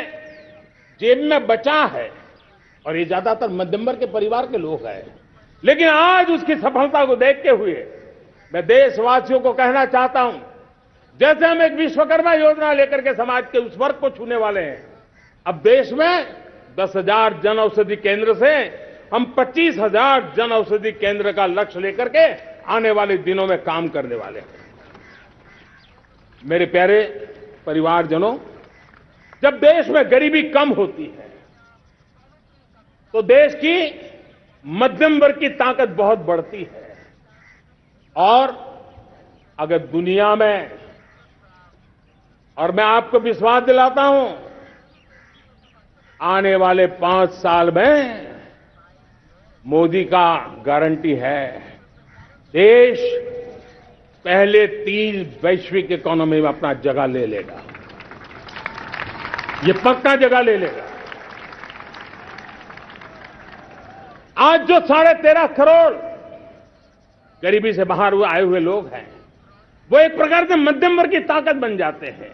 जेब में बचा है। और ये ज्यादातर मध्यम वर्ग के परिवार के लोग हैं। लेकिन आज उसकी सफलता को देखते हुए मैं देशवासियों को कहना चाहता हूं, जैसे हम एक विश्वकर्मा योजना लेकर के समाज के उस वर्ग को छूने वाले हैं, अब देश में 10,000 जन औषधि केंद्र से हम 25,000 जन औषधि केंद्र का लक्ष्य लेकर के आने वाले दिनों में काम करने वाले हैं। मेरे प्यारे परिवारजनों, जब देश में गरीबी कम होती है तो देश की मध्यम वर्ग की ताकत बहुत बढ़ती है। और अगर दुनिया में, और मैं आपको विश्वास दिलाता हूं, आने वाले 5 साल में मोदी का गारंटी है, देश पहले 3 वैश्विक इकोनॉमी में अपना जगह ले लेगा। ये पक्का जगह ले लेगा। आज जो 13.5 करोड़ गरीबी से बाहर आए हुए लोग हैं, वो एक प्रकार से मध्यम वर्ग की ताकत बन जाते हैं।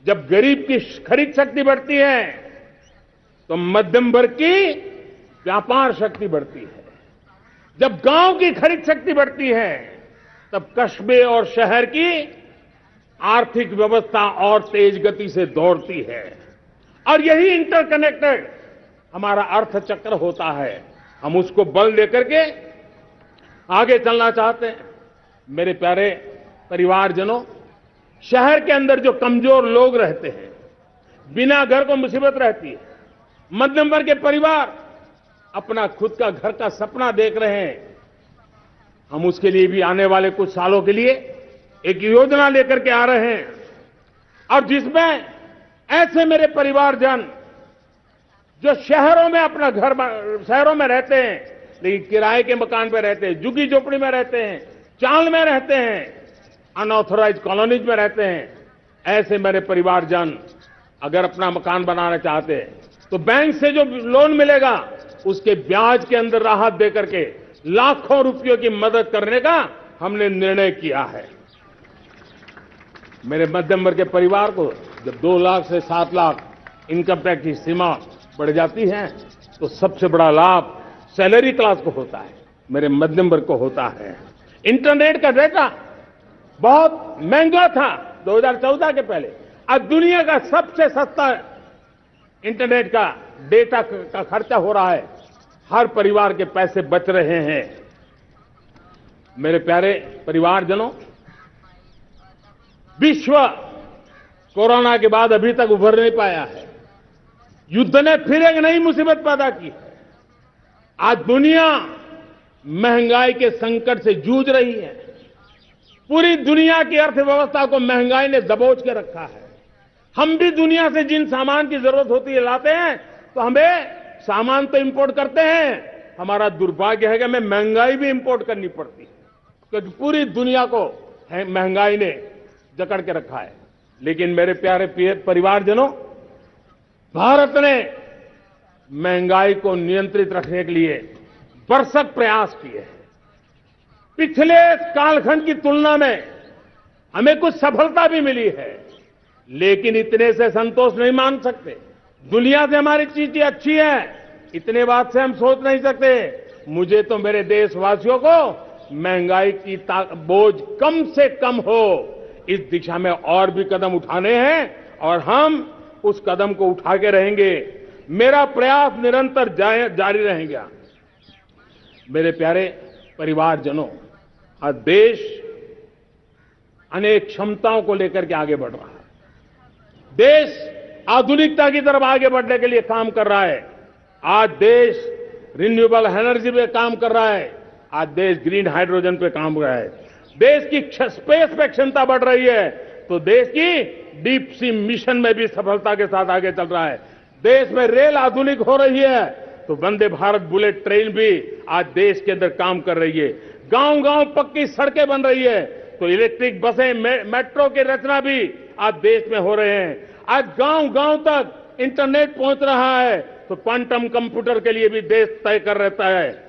जब गरीब की खरीद शक्ति बढ़ती है तो मध्यम वर्ग की व्यापार शक्ति बढ़ती है। जब गांव की खरीद शक्ति बढ़ती है तब कस्बे और शहर की आर्थिक व्यवस्था और तेज गति से दौड़ती है। और यही इंटरकनेक्टेड हमारा अर्थचक्र होता है। हम उसको बल देकर के आगे चलना चाहते हैं। मेरे प्यारे परिवारजनों, शहर के अंदर जो कमजोर लोग रहते हैं, बिना घर को मुसीबत रहती है, मध्यम वर्ग के परिवार अपना खुद का घर का सपना देख रहे हैं, हम उसके लिए भी आने वाले कुछ सालों के लिए एक योजना लेकर के आ रहे हैं। और जिसमें ऐसे मेरे परिवारजन जो शहरों में अपना घर, शहरों में रहते हैं लेकिन किराए के मकान पर रहते हैं, झुग्गी झोपड़ी में रहते हैं, चाल में रहते हैं, अनऑथोराइज कॉलोनीज में रहते हैं, ऐसे मेरे परिवारजन अगर अपना मकान बनाना चाहते हैं तो बैंक से जो लोन मिलेगा उसके ब्याज के अंदर राहत देकर के लाखों रुपयों की मदद करने का हमने निर्णय किया है। मेरे मध्यम वर्ग के परिवार को जब 2 लाख से 7 लाख इनकम टैक्स की सीमा बढ़ जाती है तो सबसे बड़ा लाभ सैलरी क्लास को होता है, मेरे मध्यम वर्ग को होता है। इंटरनेट का डेटा बहुत महंगा था 2014 के पहले, अब दुनिया का सबसे सस्ता इंटरनेट का डेटा का खर्चा हो रहा है। हर परिवार के पैसे बच रहे हैं। मेरे प्यारे परिवारजनों, विश्व कोरोना के बाद अभी तक उभर नहीं पाया है। युद्ध ने फिर एक नई मुसीबत पैदा की है। आज दुनिया महंगाई के संकट से जूझ रही है। पूरी दुनिया की अर्थव्यवस्था को महंगाई ने दबोच के रखा है। हम भी दुनिया से जिन सामान की जरूरत होती है लाते हैं, तो हमें सामान तो इंपोर्ट करते हैं। हमारा दुर्भाग्य है कि हमें महंगाई भी इंपोर्ट करनी पड़ती है, क्योंकि पूरी दुनिया को महंगाई ने जकड़ के रखा है। लेकिन मेरे प्यारे परिवारजनों, भारत ने महंगाई को नियंत्रित रखने के लिए भरसक प्रयास किए हैं। पिछले कालखंड की तुलना में हमें कुछ सफलता भी मिली है, लेकिन इतने से संतोष नहीं मान सकते। दुनिया से हमारी चीजें अच्छी है, इतने बात से हम सोच नहीं सकते। मुझे तो मेरे देशवासियों को महंगाई की बोझ कम से कम हो, इस दिशा में और भी कदम उठाने हैं और हम उस कदम को उठा के रहेंगे। मेरा प्रयास निरंतर जारी रहेगा। मेरे प्यारे परिवारजनों, आज देश अनेक क्षमताओं को लेकर के आगे बढ़ रहा है। देश आधुनिकता की तरफ आगे बढ़ने के लिए काम कर रहा है। आज देश रिन्यूएबल एनर्जी पे काम कर रहा है। आज देश ग्रीन हाइड्रोजन पे काम कर रहा है। देश की स्पेस पे क्षमता बढ़ रही है, तो देश की डीप सी मिशन में भी सफलता के साथ आगे चल रहा है। देश में रेल आधुनिक हो रही है, तो वंदे भारत बुलेट ट्रेन भी आज देश के अंदर काम कर रही है। गांव गांव पक्की सड़कें बन रही है, तो इलेक्ट्रिक बसें, मेट्रो की रचना भी आज देश में हो रहे हैं। आज गांव गांव तक इंटरनेट पहुंच रहा है, तो क्वांटम कंप्यूटर के लिए भी देश तय कर रहता है।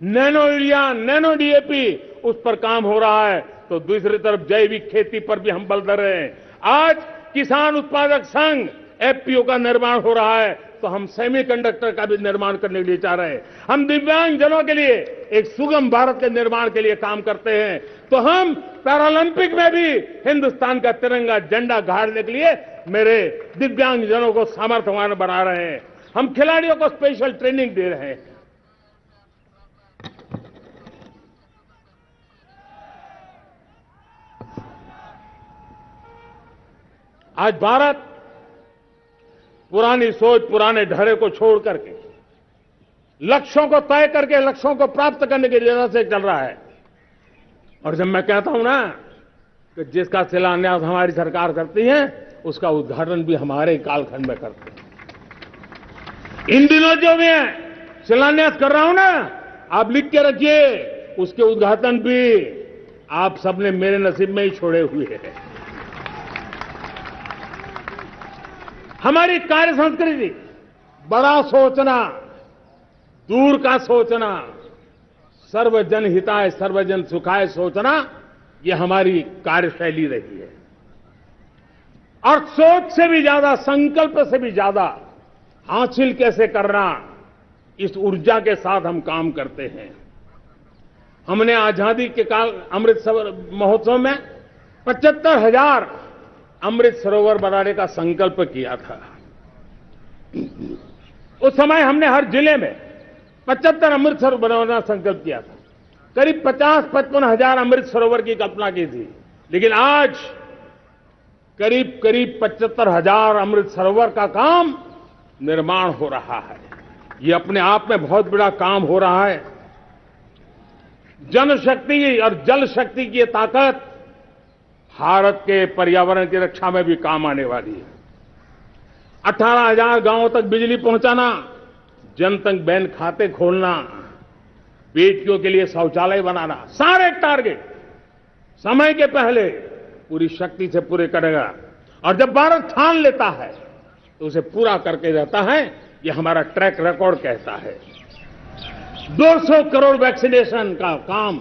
नैनो यूरिया, नैनो डीएपी, उस पर काम हो रहा है, तो दूसरी तरफ जैविक खेती पर भी हम बल दे रहे हैं। आज किसान उत्पादक संघ एफपीओ का निर्माण हो रहा है, तो हम सेमीकंडक्टर का भी निर्माण करने के लिए चाह रहे हैं। हम दिव्यांग जनों के लिए एक सुगम भारत के निर्माण के लिए काम करते हैं, तो हम पैरालंपिक में भी हिंदुस्तान का तिरंगा झंडा गाड़ने के लिए मेरे दिव्यांग जनों को सामर्थ्यवान बना रहे हैं। हम खिलाड़ियों को स्पेशल ट्रेनिंग दे रहे हैं। आज भारत पुरानी सोच, पुराने ढर्रे को छोड़ करके लक्ष्यों को तय करके लक्ष्यों को प्राप्त करने की दिशा से चल रहा है। और जब मैं कहता हूं ना कि जिसका शिलान्यास हमारी सरकार करती है, उसका उद्घाटन भी हमारे कालखंड में करते हैं। इन दिनों जो मैं शिलान्यास कर रहा हूं ना, आप लिख के रखिए, उसके उद्घाटन भी आप सबने मेरे नसीब में ही छोड़े हुए हैं। हमारी कार्य संस्कृति बड़ा सोचना, दूर का सोचना, सर्वजन हिताय सर्वजन सुखाय सोचना, ये हमारी कार्यशैली रही है। और सोच से भी ज्यादा, संकल्प से भी ज्यादा हासिल कैसे करना, इस ऊर्जा के साथ हम काम करते हैं। हमने आजादी के काल अमृत महोत्सव में 75,000 अमृत सरोवर बनाने का संकल्प किया था। उस समय हमने हर जिले में 75 अमृत सरोवर बनाना संकल्प किया था। करीब 50-55 हजार अमृत सरोवर की कल्पना की थी, लेकिन आज करीब 75,000 अमृत सरोवर का काम निर्माण हो रहा है। ये अपने आप में बहुत बड़ा काम हो रहा है। जनशक्ति और जल शक्ति की ताकत भारत के पर्यावरण की रक्षा में भी काम आने वाली है। 18,000 गांवों तक बिजली पहुंचाना, जनधन बैंक खाते खोलना, बेटियों के लिए शौचालय बनाना, सारे टारगेट समय के पहले पूरी शक्ति से पूरे करेगा। और जब भारत ठान लेता है तो उसे पूरा करके जाता है। ये हमारा ट्रैक रिकॉर्ड कहता है। 200 करोड़ वैक्सीनेशन का काम,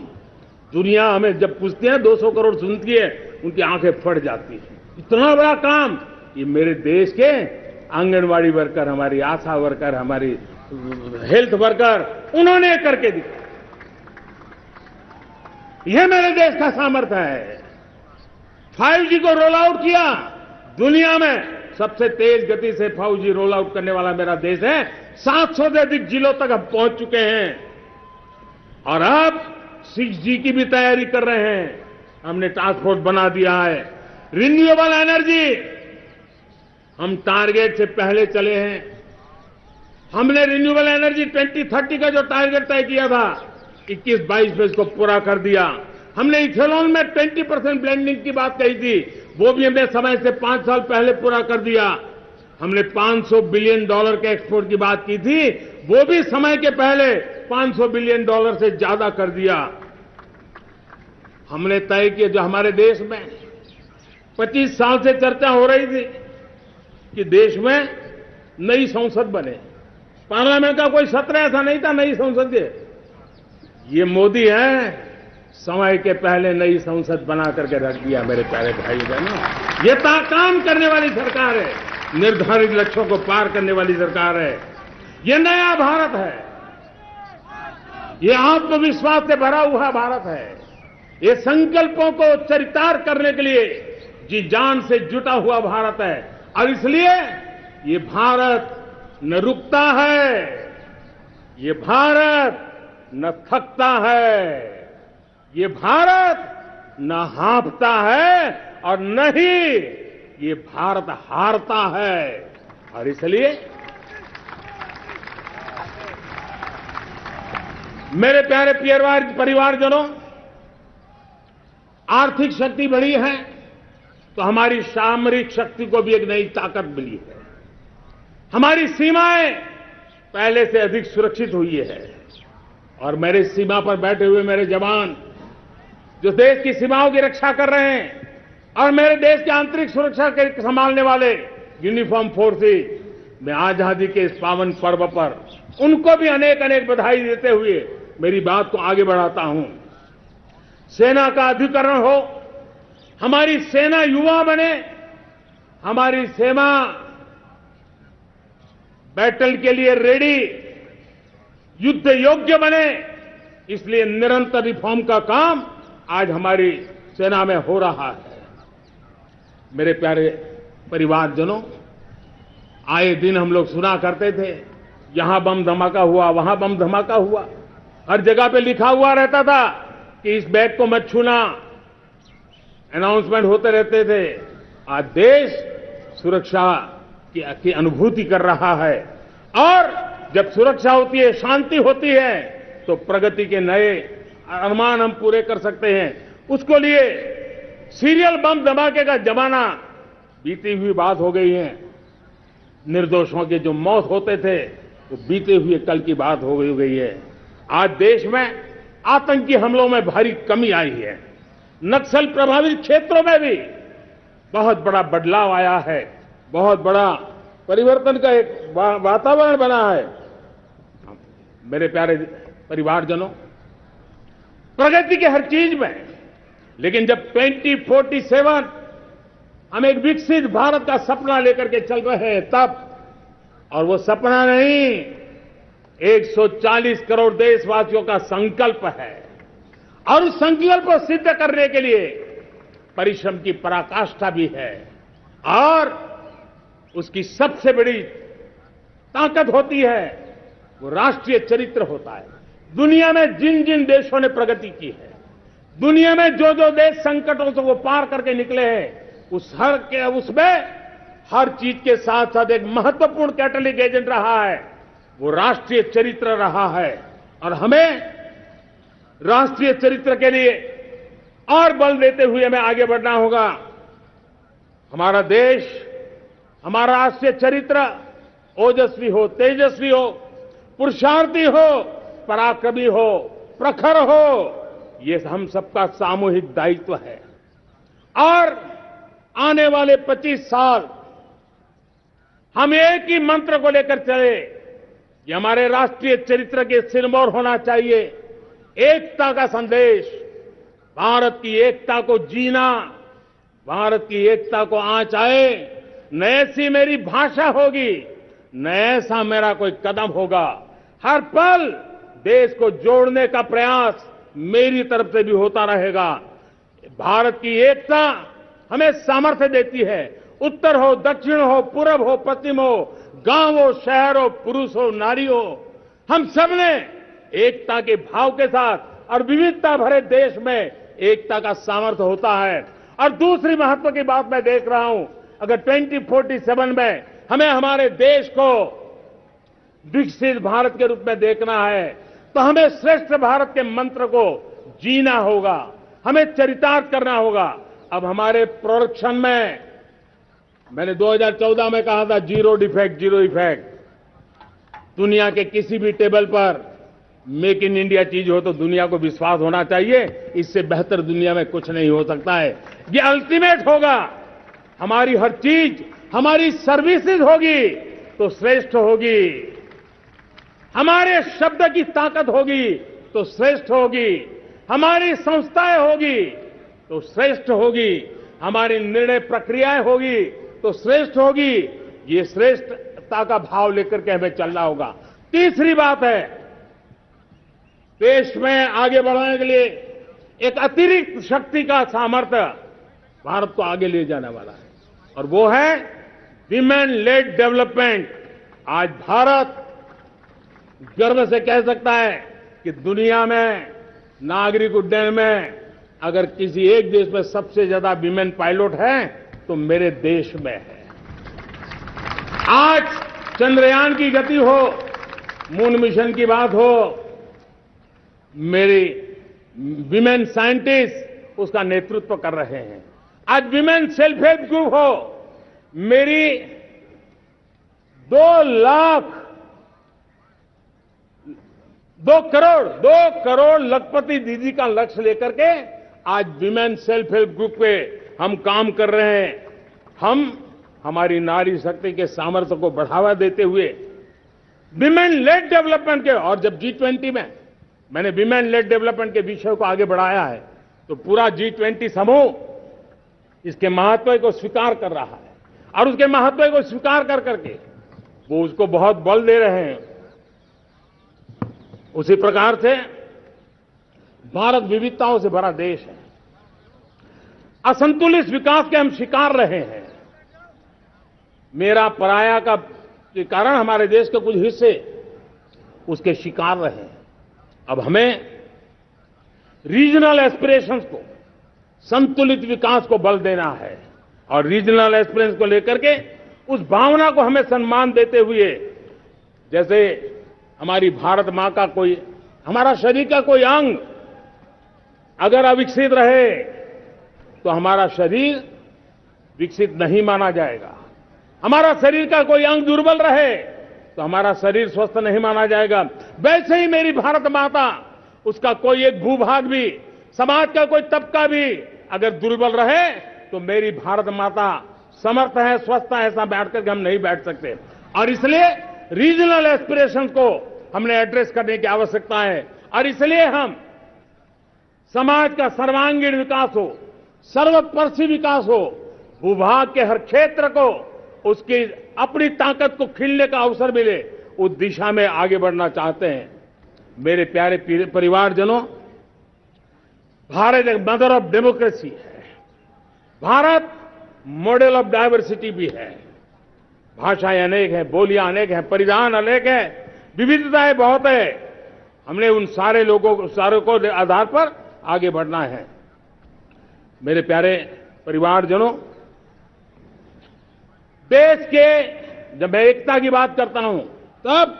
दुनिया हमें जब पूछती है 200 करोड़ सुनती है, उनकी आंखें फट जाती हैं। इतना बड़ा काम ये मेरे देश के आंगनवाड़ी वर्कर, हमारी आशा वर्कर, हमारी हेल्थ वर्कर, उन्होंने करके दिखाया। यह मेरे देश का सामर्थ्य है। 5G को रोल आउट किया, दुनिया में सबसे तेज गति से 5G रोल आउट करने वाला मेरा देश है। 700 से अधिक जिलों तक हम पहुंच चुके हैं और अब 6G की भी तैयारी कर रहे हैं। हमने टास्क फोर्स बना दिया है। रिन्यूएबल एनर्जी, हम टारगेट से पहले चले हैं। हमने रिन्यूएबल एनर्जी 2030 का जो टारगेट तय किया था, 21-22 में इसको पूरा कर दिया। हमने इथेनॉल में 20% ब्लेंडिंग की बात कही थी, वो भी हमने समय से 5 साल पहले पूरा कर दिया। हमने $500 बिलियन के एक्सपोर्ट की बात की थी, वो भी समय के पहले $500 बिलियन से ज्यादा कर दिया। हमने तय किया, जो हमारे देश में 25 साल से चर्चा हो रही थी कि देश में नई संसद बने, पार्लियामेंट का कोई सत्र ऐसा नहीं था नई संसद के। ये मोदी है, समय के पहले नई संसद बना करके रख दिया। मेरे प्यारे भाई बहनों, ये काम करने वाली सरकार है, निर्धारित लक्ष्यों को पार करने वाली सरकार है। ये नया भारत है, ये आत्मविश्वास से भरा हुआ भारत है। ये संकल्पों को चरितार्थ करने के लिए जी जान से जुटा हुआ भारत है और इसलिए ये भारत न रुकता है, ये भारत न थकता है, ये भारत न हाँफता है और न ही ये भारत हारता है। और इसलिए मेरे प्यारे परिवारजनों, आर्थिक शक्ति बढ़ी है तो हमारी सामरिक शक्ति को भी एक नई ताकत मिली है। हमारी सीमाएं पहले से अधिक सुरक्षित हुई है और मेरे सीमा पर बैठे हुए मेरे जवान जो देश की सीमाओं की रक्षा कर रहे हैं और मेरे देश की आंतरिक सुरक्षा के संभालने वाले यूनिफॉर्म फोर्सेस, मैं आजादी के इस पावन पर्व पर उनको भी अनेक अनेक बधाई देते हुए मेरी बात को आगे बढ़ाता हूं। सेना का अधिकरण हो, हमारी सेना युवा बने, हमारी सेना बैटल के लिए रेडी, युद्ध योग्य बने, इसलिए निरंतर रिफॉर्म का काम आज हमारी सेना में हो रहा है। मेरे प्यारे परिवारजनों, आए दिन हम लोग सुना करते थे, यहां बम धमाका हुआ, वहां बम धमाका हुआ, हर जगह पे लिखा हुआ रहता था कि इस बैग को मत छूना, अनाउंसमेंट होते रहते थे। आज देश सुरक्षा की अनुभूति कर रहा है और जब सुरक्षा होती है, शांति होती है, तो प्रगति के नए अरमान हम पूरे कर सकते हैं। उसको लिए सीरियल बम धमाके का जमाना बीती हुई बात हो गई है। निर्दोषों के जो मौत होते थे वो बीते हुए कल की बात हो गई है। आज देश में आतंकी हमलों में भारी कमी आई है। नक्सल प्रभावित क्षेत्रों में भी बहुत बड़ा बदलाव आया है, बहुत बड़ा परिवर्तन का एक वातावरण बना है। मेरे प्यारे परिवारजनों, प्रगति के हर चीज में, लेकिन जब 2047 हम एक विकसित भारत का सपना लेकर के चल रहे हैं तब, और वो सपना नहीं 140 करोड़ देशवासियों का संकल्प है और उस संकल्प को सिद्ध करने के लिए परिश्रम की पराकाष्ठा भी है और उसकी सबसे बड़ी ताकत होती है वो राष्ट्रीय चरित्र होता है। दुनिया में जिन जिन देशों ने प्रगति की है, दुनिया में जो जो देश संकटों से वो पार करके निकले हैं, उसमें हर चीज के साथ साथ एक महत्वपूर्ण कैटलिक एजेंट रहा है, वो राष्ट्रीय चरित्र रहा है। और हमें राष्ट्रीय चरित्र के लिए और बल देते हुए हमें आगे बढ़ना होगा। हमारा देश, हमारा राष्ट्रीय चरित्र ओजस्वी हो, तेजस्वी हो, पुरुषार्थी हो, पराक्रमी हो, प्रखर हो, ये हम सबका सामूहिक दायित्व है। और आने वाले 25 साल हम एक ही मंत्र को लेकर चले, ये हमारे राष्ट्रीय चरित्र के सिरमौर होना चाहिए। एकता का संदेश, भारत की एकता को जीना, भारत की एकता को आंच आए, न ऐसी मेरी भाषा होगी, न ऐसा मेरा कोई कदम होगा। हर पल देश को जोड़ने का प्रयास मेरी तरफ से भी होता रहेगा। भारत की एकता हमें सामर्थ्य देती है। उत्तर हो, दक्षिण हो, पूरब हो, पश्चिम हो, गांव हो, शहर हो, पुरुष हो, नारी हो, हम सबने एकता के भाव के साथ और विविधता भरे देश में एकता का सामर्थ्य होता है। और दूसरी महत्व की बात मैं देख रहा हूं, अगर 2047 में हमें हमारे देश को विकसित भारत के रूप में देखना है तो हमें श्रेष्ठ भारत के मंत्र को जीना होगा, हमें चरितार्थ करना होगा। अब हमारे प्रोडक्शन में मैंने 2014 में कहा था जीरो डिफेक्ट, जीरो इफेक्ट। दुनिया के किसी भी टेबल पर मेक इन इंडिया चीज हो तो दुनिया को विश्वास होना चाहिए, इससे बेहतर दुनिया में कुछ नहीं हो सकता है। ये अल्टीमेट होगा। हमारी हर चीज, हमारी सर्विसेज होगी तो श्रेष्ठ होगी, हमारे शब्द की ताकत होगी तो श्रेष्ठ होगी, हमारी संस्थाएं होगी तो श्रेष्ठ होगी, हमारी निर्णय प्रक्रियाएं होगी तो श्रेष्ठ होगी। ये श्रेष्ठता का भाव लेकर के हमें चलना होगा। तीसरी बात है, देश में आगे बढ़ाने के लिए एक अतिरिक्त शक्ति का सामर्थ्य भारत को आगे ले जाने वाला है, और वो है विमेन लेड डेवलपमेंट। आज भारत गर्व से कह सकता है कि दुनिया में नागरिक उड्डयन में अगर किसी एक देश में सबसे ज्यादा विमेन पायलट है तो मेरे देश में है। आज चंद्रयान की गति हो, मून मिशन की बात हो, मेरी विमेन साइंटिस्ट उसका नेतृत्व कर रहे हैं। आज विमेन सेल्फ हेल्प ग्रुप हो, मेरी 2 करोड़ लखपति दीदी का लक्ष्य लेकर के आज विमेन सेल्फ हेल्प ग्रुप पे हम काम कर रहे हैं। हम हमारी नारी शक्ति के सामर्थ्य को बढ़ावा देते हुए विमेन लेड डेवलपमेंट के, और जब G20 में मैंने विमेन लेड डेवलपमेंट के विषय को आगे बढ़ाया है तो पूरा G20 समूह इसके महत्व को स्वीकार कर रहा है, और उसके महत्व को स्वीकार कर करके वो उसको बहुत बल दे रहे हैं। उसी प्रकार से भारत विविधताओं से भरा देश है। असंतुलित विकास के हम शिकार रहे हैं। मेरा पराया का के कारण हमारे देश के कुछ हिस्से उसके शिकार रहे हैं। अब हमें रीजनल एस्पिरेशंस को, संतुलित विकास को बल देना है, और रीजनल एस्पिरेशंस को लेकर के उस भावना को हमें सम्मान देते हुए, जैसे हमारी भारत मां का कोई, हमारा शरीर का कोई अंग अगर अविकसित रहे तो हमारा शरीर विकसित नहीं माना जाएगा। हमारा शरीर का कोई अंग दुर्बल रहे तो हमारा शरीर स्वस्थ नहीं माना जाएगा। वैसे ही मेरी भारत माता, उसका कोई एक भूभाग भी, समाज का कोई तबका भी अगर दुर्बल रहे तो मेरी भारत माता समर्थ है, स्वस्थ है, ऐसा बैठ करके हम नहीं बैठ सकते। और इसलिए रीजनल एस्पिरेशन को हमने एड्रेस करने की आवश्यकता है, और इसलिए हम समाज का सर्वांगीण विकास हो, सर्वस्पर्शी विकास हो, भूभाग के हर क्षेत्र को उसकी अपनी ताकत को खिलने का अवसर मिले, उस दिशा में आगे बढ़ना चाहते हैं। मेरे प्यारे परिवारजनों, भारत एक मदर ऑफ डेमोक्रेसी है। भारत मॉडल ऑफ डायवर्सिटी भी है। भाषाएं अनेक हैं, बोलियां अनेक हैं, परिधान अनेक हैं, विविधताएं बहुत है। हमने उन सारे को आधार पर आगे बढ़ना है। मेरे प्यारे परिवारजनों, देश के जब मैं एकता की बात करता हूं, तब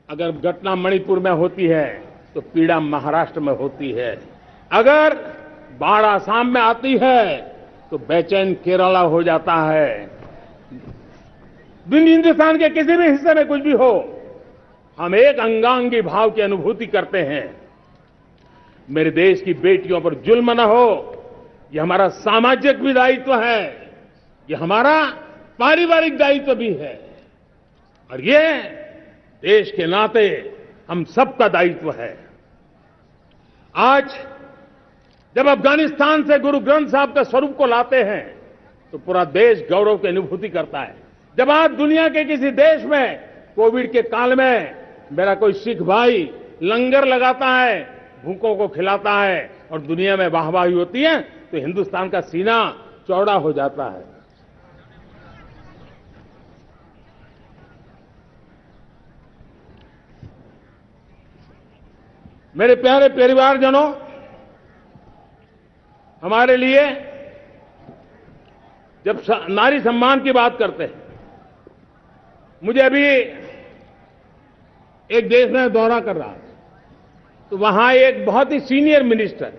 अगर घटना मणिपुर में होती है तो पीड़ा महाराष्ट्र में होती है, अगर बाढ़ आसाम में आती है तो बेचैन केरला हो जाता है। हिंदुस्तान के किसी भी हिस्से में कुछ भी हो, हम एक अंगांगी भाव की अनुभूति करते हैं। मेरे देश की बेटियों पर जुल्म न हो, यह हमारा सामाजिक भी दायित्व है, यह हमारा पारिवारिक दायित्व भी है, और ये देश के नाते हम सबका दायित्व है। आज जब अफगानिस्तान से गुरु ग्रंथ साहब के स्वरूप को लाते हैं तो पूरा देश गौरव की अनुभूति करता है। जब आज दुनिया के किसी देश में कोविड के काल में मेरा कोई सिख भाई लंगर लगाता है, भूखों को खिलाता है और दुनिया में वाहवाही होती है, तो हिंदुस्तान का सीना चौड़ा हो जाता है। मेरे प्यारे परिवारजनों, हमारे लिए जब नारी सम्मान की बात करते हैं, मुझे अभी एक देश में दौरा कर रहा था, तो वहां एक बहुत ही सीनियर मिनिस्टर,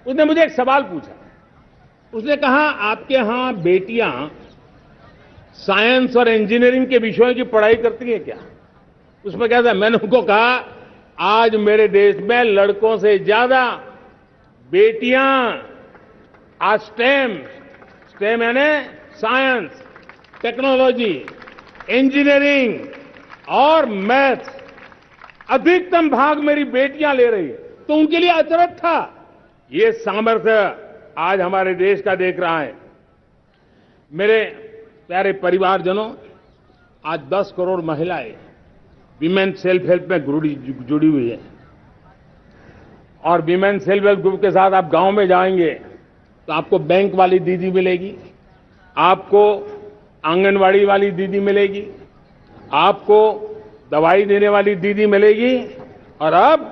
उसने मुझे एक सवाल पूछा। उसने कहा, आपके यहां बेटियां साइंस और इंजीनियरिंग के विषयों की पढ़ाई करती है क्या? उसमें क्या था? मैंने उनको कहा, आज मेरे देश में लड़कों से ज्यादा बेटियां आज स्टेम यानी साइंस, टेक्नोलॉजी, इंजीनियरिंग और मैथ्स, अधिकतम भाग मेरी बेटियां ले रही है। तो उनके लिए अचरज था। ये सामर्थ्य आज हमारे देश का देख रहा है। मेरे प्यारे परिवारजनों, आज 10 करोड़ महिलाएं विमेन सेल्फ हेल्प में जुड़ी हुई है, और विमेन सेल्फ हेल्प ग्रुप के साथ आप गांव में जाएंगे तो आपको बैंक वाली दीदी मिलेगी, आपको आंगनवाड़ी वाली दीदी मिलेगी, आपको दवाई देने वाली दीदी मिलेगी। और अब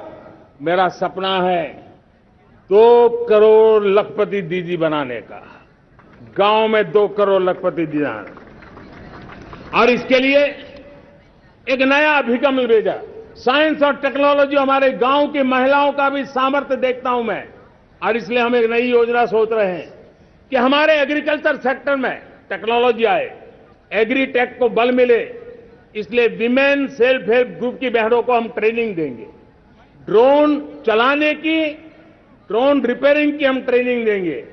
मेरा सपना है 2 करोड़ लखपति दीदी बनाने का, गांव में 2 करोड़ लखपति दीदी। और इसके लिए एक नया अभिगम भेजा, साइंस और टेक्नोलॉजी। हमारे गांव की महिलाओं का भी सामर्थ्य देखता हूं मैं, और इसलिए हम एक नई योजना सोच रहे हैं कि हमारे एग्रीकल्चर सेक्टर में टेक्नोलॉजी आए, एग्रीटेक को बल मिले। इसलिए विमेन सेल्फ हेल्प ग्रुप की बहनों को हम ट्रेनिंग देंगे, ड्रोन चलाने की, ड्रोन रिपेयरिंग की हम ट्रेनिंग देंगे,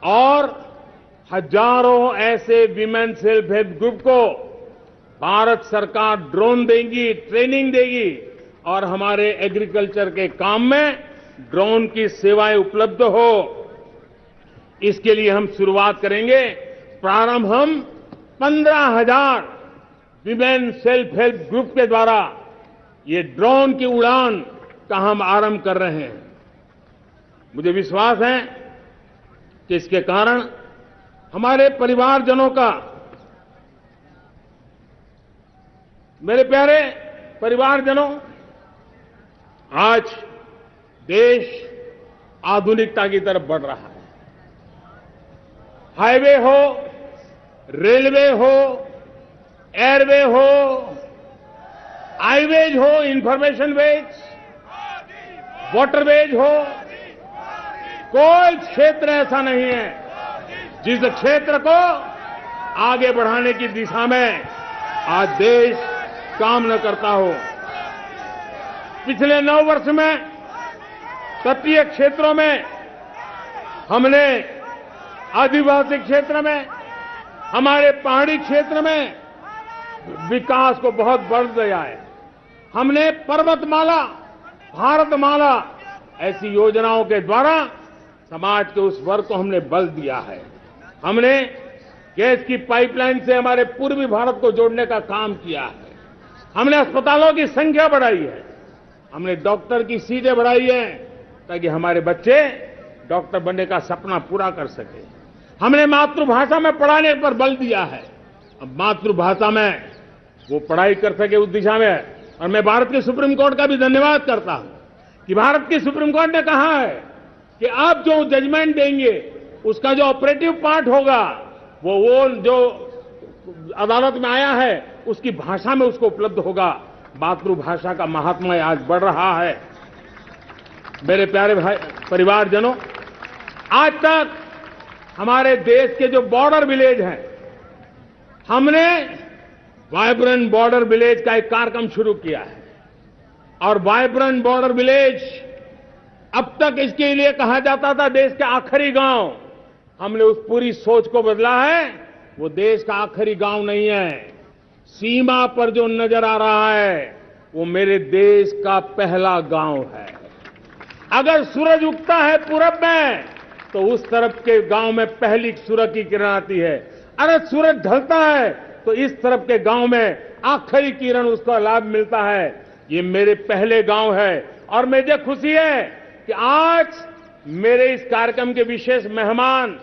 और हजारों ऐसे विमेन सेल्फ हेल्प ग्रुप को भारत सरकार ड्रोन देगी, ट्रेनिंग देगी, और हमारे एग्रीकल्चर के काम में ड्रोन की सेवाएं उपलब्ध हो। इसके लिए हम शुरुआत करेंगे। प्रारंभ हम 15,000 विमेन सेल्फ हेल्प ग्रुप के द्वारा ये ड्रोन की उड़ान का हम आरंभ कर रहे हैं। मुझे विश्वास है कि इसके कारण हमारे परिवारजनों का, मेरे प्यारे परिवारजनों, आज देश आधुनिकता की तरफ बढ़ रहा है। हाईवे हो, रेलवे हो, एयरवे हो, हाईवेज हो, इंफॉर्मेशन वेज, वाटरवेज हो, कोई क्षेत्र ऐसा नहीं है जिस क्षेत्र को आगे बढ़ाने की दिशा में आज देश काम न करता हो। पिछले 9 वर्ष में तटीय क्षेत्रों में हमने, आदिवासी क्षेत्र में, हमारे पहाड़ी क्षेत्र में विकास को बहुत बल दिया है। हमने पर्वतमाला, भारतमाला ऐसी योजनाओं के द्वारा समाज के उस वर्ग को हमने बल दिया है। हमने गैस की पाइपलाइन से हमारे पूर्वी भारत को जोड़ने का काम किया है। हमने अस्पतालों की संख्या बढ़ाई है, हमने डॉक्टर की सीटें बढ़ाई है ताकि हमारे बच्चे डॉक्टर बनने का सपना पूरा कर सके। हमने मातृभाषा में पढ़ाने पर बल दिया है, अब मातृभाषा में वो पढ़ाई कर सके उस दिशा में। और मैं भारत के सुप्रीम कोर्ट का भी धन्यवाद करता हूं कि भारत की सुप्रीम कोर्ट ने कहा है कि आप जो जजमेंट देंगे उसका जो ऑपरेटिव पार्ट होगा वो जो अदालत में आया है उसकी भाषा में उसको उपलब्ध होगा। मातृभाषा का महात्मा आज बढ़ रहा है। मेरे प्यारे भाई परिवारजनों, आज तक हमारे देश के जो बॉर्डर विलेज हैं, हमने वाइब्रेंट बॉर्डर विलेज का एक कार्यक्रम शुरू किया है। और वाइब्रेंट बॉर्डर विलेज, अब तक इसके लिए कहा जाता था देश के आखिरी गांव। हमने उस पूरी सोच को बदला है, वो देश का आखिरी गांव नहीं है। सीमा पर जो नजर आ रहा है वो मेरे देश का पहला गांव है। अगर सूरज उगता है पूरब में तो उस तरफ के गांव में पहली सूरज की किरण आती है। अगर सूरज ढलता है तो इस तरफ के गांव में आखिरी किरण उसका लाभ मिलता है। ये मेरे पहले गांव है और मुझे खुशी है कि आज मेरे इस कार्यक्रम के विशेष मेहमान,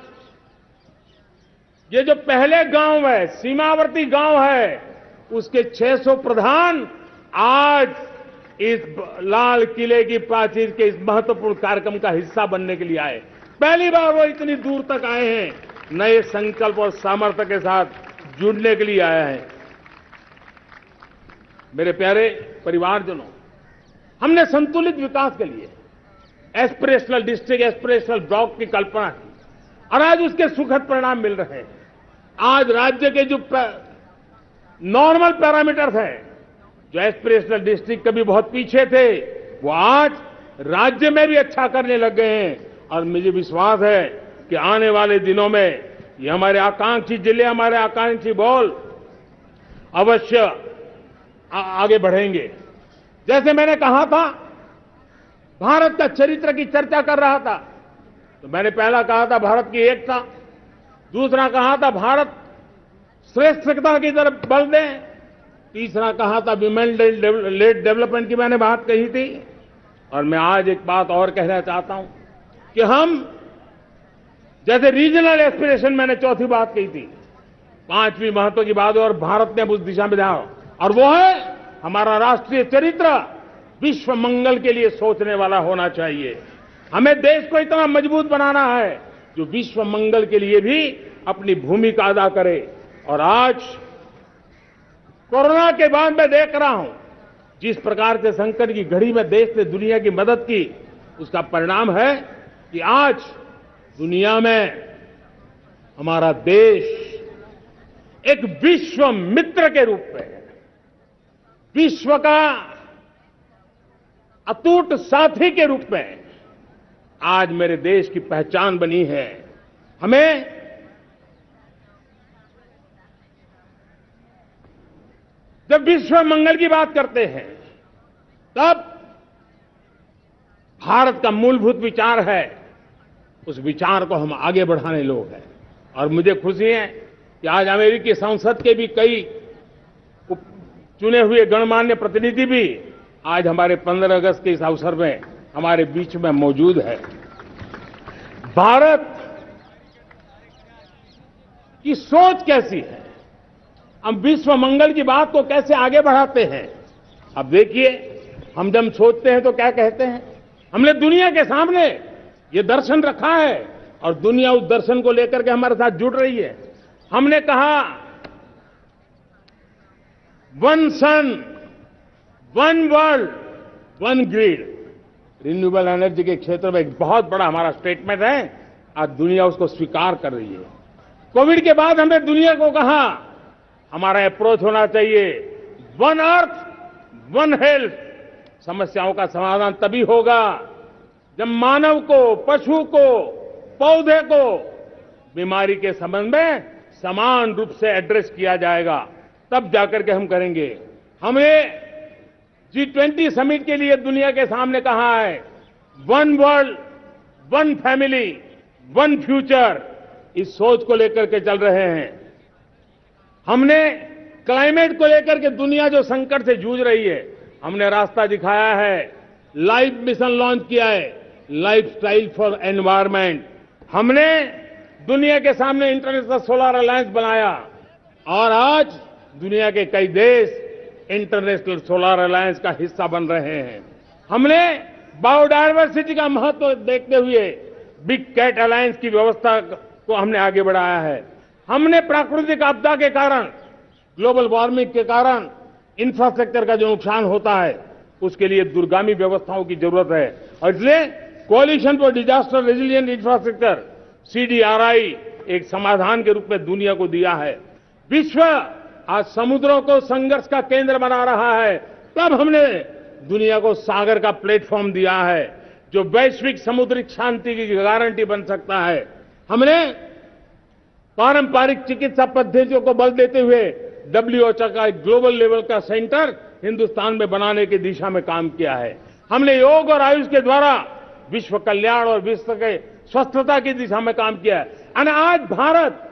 ये जो पहले गांव है, सीमावर्ती गांव है, उसके 600 प्रधान आज इस लाल किले की प्राचीर के इस महत्वपूर्ण कार्यक्रम का हिस्सा बनने के लिए आए। पहली बार वो इतनी दूर तक आए हैं, नए संकल्प और सामर्थ्य के साथ जुड़ने के लिए आया है। मेरे प्यारे परिवारजनों, हमने संतुलित विकास के लिए एस्पिरेशनल डिस्ट्रिक्ट, एस्पिरेशनल ब्लॉक की कल्पना की और आज उसके सुखद परिणाम मिल रहे हैं। आज राज्य के जो नॉर्मल पैरामीटर्स हैं, जो एस्पिरेशनल डिस्ट्रिक्ट कभी बहुत पीछे थे, वो आज राज्य में भी अच्छा करने लग गए हैं। और मुझे विश्वास है कि आने वाले दिनों में ये हमारे आकांक्षी जिले, हमारे आकांक्षी बॉल अवश्य आगे बढ़ेंगे। जैसे मैंने कहा था, भारत का चरित्र की चर्चा कर रहा था, तो मैंने पहला कहा था भारत की एकता, दूसरा कहा था भारत श्रेष्ठता की तरफ बल दें, तीसरा कहा था विमेन लेड डेवलपमेंट की मैंने बात कही थी, और मैं आज एक बात और कहना चाहता हूं कि हम जैसे रीजनल एस्पिरेशन, मैंने चौथी बात कही थी, पांचवी महत्व की बात, और भारत ने अब उस दिशा में ध्यान, और वो है हमारा राष्ट्रीय चरित्र विश्व मंगल के लिए सोचने वाला होना चाहिए। हमें देश को इतना मजबूत बनाना है जो विश्व मंगल के लिए भी अपनी भूमिका अदा करे। और आज कोरोना के बाद मैं देख रहा हूं जिस प्रकार से संकट की घड़ी में देश ने दुनिया की मदद की, उसका परिणाम है कि आज दुनिया में हमारा देश एक विश्व मित्र के रूप में, विश्व का अटूट साथी के रूप में आज मेरे देश की पहचान बनी है। हमें जब विश्व मंगल की बात करते हैं तब भारत का मूलभूत विचार है, उस विचार को हम आगे बढ़ाने लोग हैं। और मुझे खुशी है कि आज अमेरिकी संसद के भी कई चुने हुए गणमान्य प्रतिनिधि भी आज हमारे 15 अगस्त के इस अवसर में हमारे बीच में मौजूद है। भारत की सोच कैसी है, हम विश्व मंगल की बात को कैसे आगे बढ़ाते हैं। अब देखिए, हम जब सोचते हैं तो क्या कहते हैं, हमने दुनिया के सामने ये दर्शन रखा है और दुनिया उस दर्शन को लेकर के हमारे साथ जुड़ रही है। हमने कहा one sun, one world, one grid. Renewable energy के क्षेत्र में एक बहुत बड़ा हमारा स्टेटमेंट है, आज दुनिया उसको स्वीकार कर रही है। कोविड के बाद हमने दुनिया को कहा हमारा अप्रोच होना चाहिए वन अर्थ, वन हेल्थ। समस्याओं का समाधान तभी होगा जब मानव को, पशु को, पौधे को बीमारी के संबंध में समान रूप से एड्रेस किया जाएगा, तब जाकर के हम करेंगे। हमने G20 समिट के लिए दुनिया के सामने कहा है one world, one family, one future. इस सोच को लेकर के चल रहे हैं। हमने क्लाइमेट को लेकर के दुनिया जो संकट से जूझ रही है, हमने रास्ता दिखाया है, लाइफ मिशन लॉन्च किया है, लाइफस्टाइल फॉर एनवायरमेंट। हमने दुनिया के सामने इंटरनेशनल सोलर अलायंस बनाया और आज दुनिया के कई देश इंटरनेशनल सोलर अलायंस का हिस्सा बन रहे हैं। हमने बायोडायवर्सिटी का महत्व देखते हुए बिग कैट अलायंस की व्यवस्था को हमने आगे बढ़ाया है। हमने प्राकृतिक आपदा के कारण, ग्लोबल वार्मिंग के कारण इंफ्रास्ट्रक्चर का जो नुकसान होता है, उसके लिए दूरगामी व्यवस्थाओं की जरूरत है और इसलिए coalition for disaster resilient infrastructure, CDRI, एक समाधान के रूप में दुनिया को दिया है। विश्व आज समुद्रों को संघर्ष का केंद्र बना रहा है, तब हमने दुनिया को सागर का प्लेटफॉर्म दिया है जो वैश्विक समुद्री शांति की गारंटी बन सकता है। हमने पारंपरिक चिकित्सा पद्धतियों को बल देते हुए WHO का एक ग्लोबल लेवल का सेंटर हिंदुस्तान में बनाने की दिशा में काम किया है। हमने योग और आयुष के द्वारा विश्व कल्याण और विश्व के स्वस्थता की दिशा में काम किया है और आज भारत